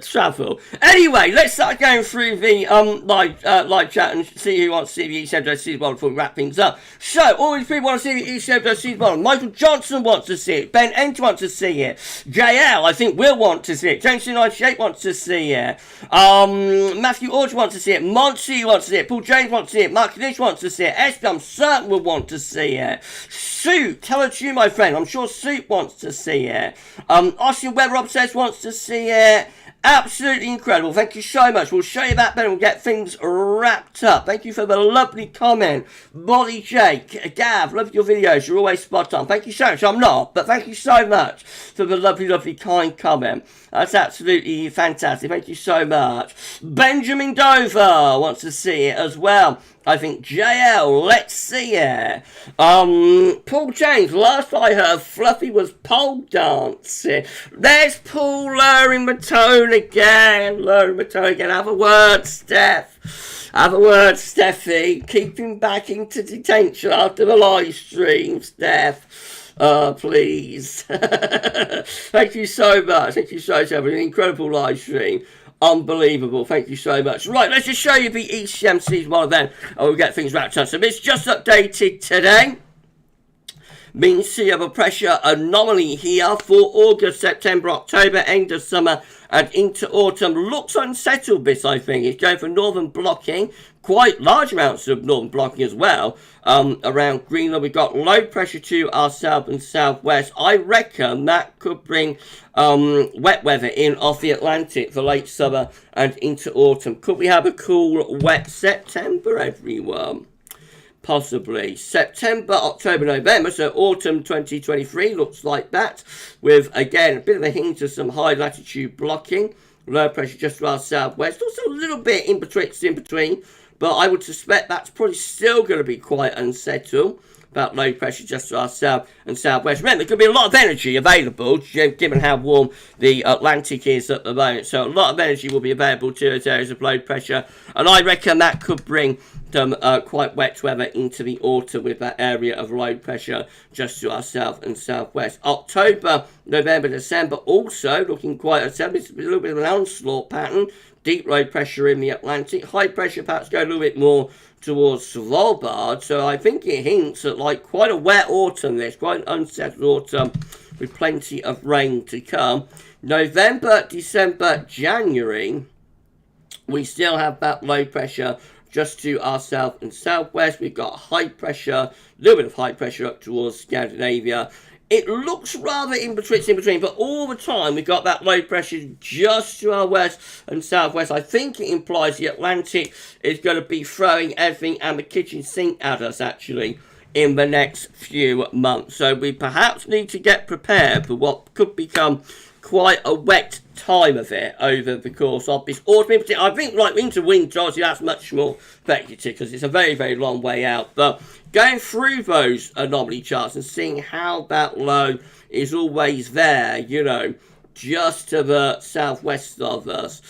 travel. Anyway, let's start going through the live chat and see who wants to see the ECMWF season model before we wrap things up. So, all these people want to see the ECMWF season model. Michael Johnson wants to see it. Ben Ent wants to see it. JL, I think, will want to see it. James Shape wants to see it. Matthew Orge wants to see it. Monty wants to see it. Paul James wants to see it. Mark Nish wants to see it. Esp, I'm certain will want to see it. Suit, tell it to you, my friend. I'm sure Suit wants to see it. Austin Weather Obsessed wants to see it. Absolutely incredible. Thank you so much. We'll show you that better and we'll get things wrapped up. Thank you for the lovely comment. Molly Jake, Gav, love your videos. You're always spot on. Thank you so much. I'm not, but thank you so much for the lovely, lovely, kind comment. That's absolutely fantastic. Thank you so much. Benjamin Dover wants to see it as well. I think JL, let's see it. Paul James, last I heard, Fluffy was pole dancing. There's Paul lowering the tone again. Have a word, Steph. Have a word, Steffi. Keep him back into detention after the live stream, Steph. Please. Thank you so much. Thank you so much. An incredible live stream. Unbelievable. Thank you so much. Right, let's just show you the ECM season model then, and we'll get things wrapped up. So it's just updated today. mean sea level pressure anomaly here for August, September, October, end of summer and into autumn. Looks unsettled, this, I think. It's going for northern blocking, quite large amounts of northern blocking as well. Around Greenland, we've got low pressure to our south and southwest. I reckon that could bring wet weather in off the Atlantic for late summer and into autumn. Could we have a cool, wet September, everyone? Possibly. September, October, November, so autumn 2023 looks like that, with, again, a bit of a hint of some high latitude blocking, low pressure just to our southwest, also a little bit in between, but I would suspect that's probably still going to be quite unsettled, about low pressure just to our south and southwest. Remember, there could be a lot of energy available, given how warm the Atlantic is at the moment, so a lot of energy will be available to those areas of low pressure, and I reckon that could bring some quite wet weather into the autumn with that area of low pressure just to our south and southwest. October, November, December also looking quite a little bit of an onslaught pattern. Deep low pressure in the Atlantic. High pressure perhaps go a little bit more towards Svalbard. So I think it hints at like quite a wet autumn this. Quite an unsettled autumn with plenty of rain to come. November, December, January. We still have that low pressure just to our south and southwest. We've got high pressure, a little bit of high pressure up towards Scandinavia. It looks rather in between, but all the time we've got that low pressure just to our west and southwest. I think it implies the Atlantic is going to be throwing everything and the kitchen sink at us, actually, in the next few months. So we perhaps need to get prepared for what could become quite a wet time of it over the course of this autumn. I think like into winter, obviously that's much more speculative because it's a very, very long way out. But going through those anomaly charts and seeing how that low is always there, you know, just to the southwest of us,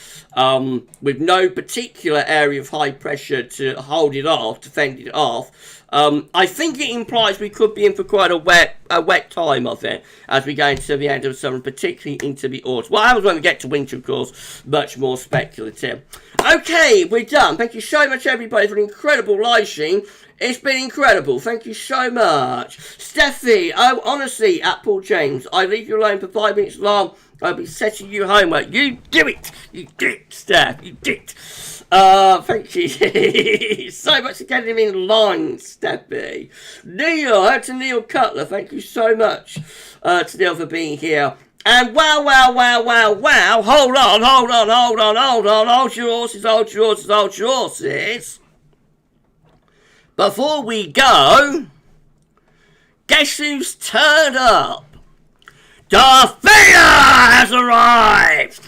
with no particular area of high pressure to hold it off, to fend it off. I think it implies we could be in for quite a wet time of it as we go into the end of summer, particularly into the autumn. What happens when we get to winter, of course, much more speculative. Okay, we're done. Thank you so much, everybody, for an incredible live stream. It's been incredible. Thank you so much. Steffi, oh, honestly, at Paul James, I leave you alone for 5 minutes long. I'll be setting you homework. You do it. You did it, Steph. You did it. Thank you so much for getting him in line, Steffi. Neil, out to Neil Cutler. Thank you so much to Neil for being here. And wow. Hold on. Hold your horses. Before we go, guess who's turned up? Darth Vader has arrived!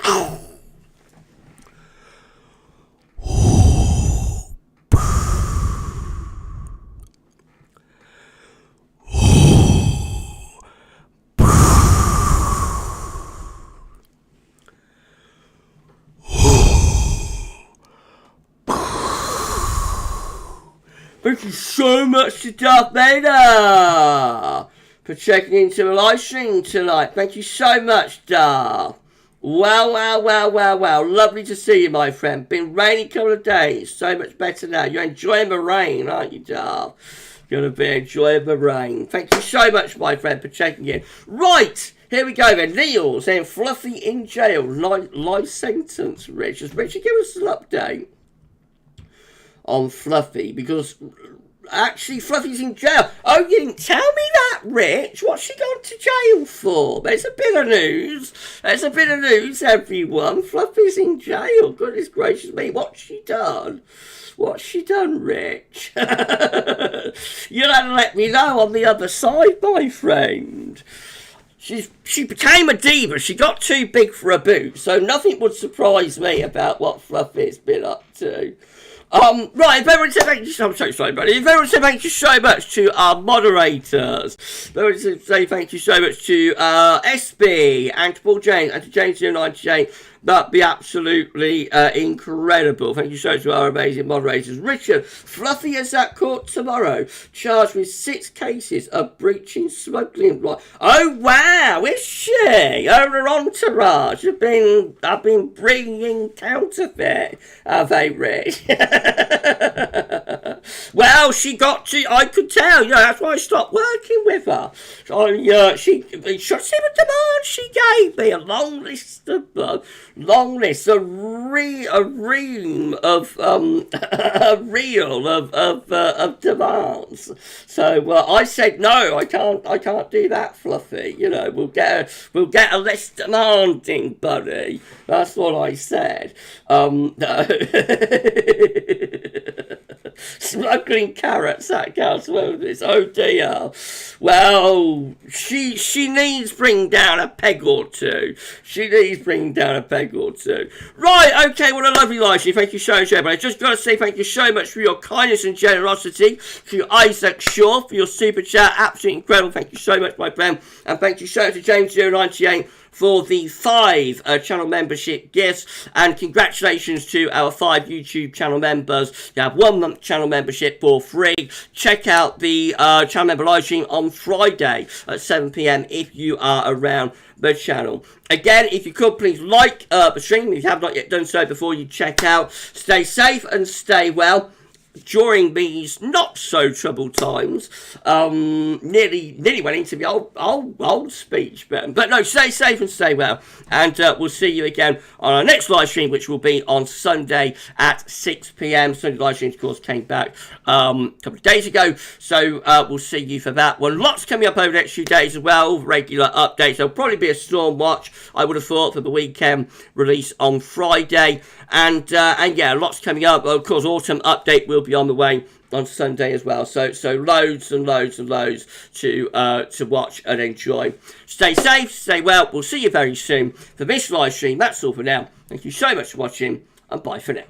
Thank you so much to Darth Vader for checking into the live stream tonight. Thank you so much, Darth. Wow. Lovely to see you, my friend. Been rainy couple of days. So much better now. You're enjoying the rain, aren't you, Darth? You're going to be enjoying the rain. Thank you so much, my friend, for checking in. Right, here we go then. Neil saying Fluffy in jail. Life sentence, Rich. Does Richard give us an update on Fluffy? Because actually Fluffy's in jail. Oh, you didn't tell me that, Rich. What's she gone to jail for? There's a bit of news, everyone. Fluffy's in jail. Goodness gracious me. What's she done, Rich? You'll have to let me know on the other side, my friend. She became a diva. She got too big for a boot, so nothing would surprise me about what Fluffy's been up to. Right, if everyone said thank you, I'm so sorry, buddy. If everyone said thank you so much to our moderators, if everyone said say thank you so much to SB and to Paul James and to James098, that'd be absolutely incredible. Thank you so much to our amazing moderators. Richard, Fluffy is at court tomorrow, charged with 6 cases of breaching smuggling. Oh wow, is she? me. Her entourage have been bringing counterfeit, have they, Rich? Well, she got to, I could tell, that's why I stopped working with her. She see the demand she gave me, a long list, a ream of demands. So I said no, I can't do that, Fluffy. We'll get a less demanding, buddy. That's what I said. Smuggling carrots at GavsWeatherVids. Oh dear. Well, she needs bring down a peg or two. Right, okay, what a lovely live stream. Thank you so much, everybody. Just got to say thank you so much for your kindness and generosity. To Isaac Shaw for your super chat. Absolutely incredible. Thank you so much, my friend. And thank you so much to James098 for the 5 channel membership gifts, and congratulations to our 5 YouTube channel members. You have 1 month channel membership for free. Check out the channel member live stream on Friday at 7 PM if you are around the channel. Again, if you could please like the stream if you have not yet done so before you check out. Stay safe and stay well during these not so troubled times. Nearly went into the old speech, but no, stay safe and stay well, and we'll see you again on our next live stream, which will be on Sunday at 6 PM. Sunday live stream, of course, came back a couple of days ago, so we'll see you for that one. Lots coming up over the next few days as well, regular updates. There'll probably be a Storm Watch, I would have thought, for the weekend release on Friday, and yeah, lots coming up. Of course, Autumn Update will be on the way on Sunday as well. So loads and loads and loads to watch and enjoy. Stay safe, stay well. We'll see you very soon for this live stream. That's all for now. Thank you so much for watching, and bye for now.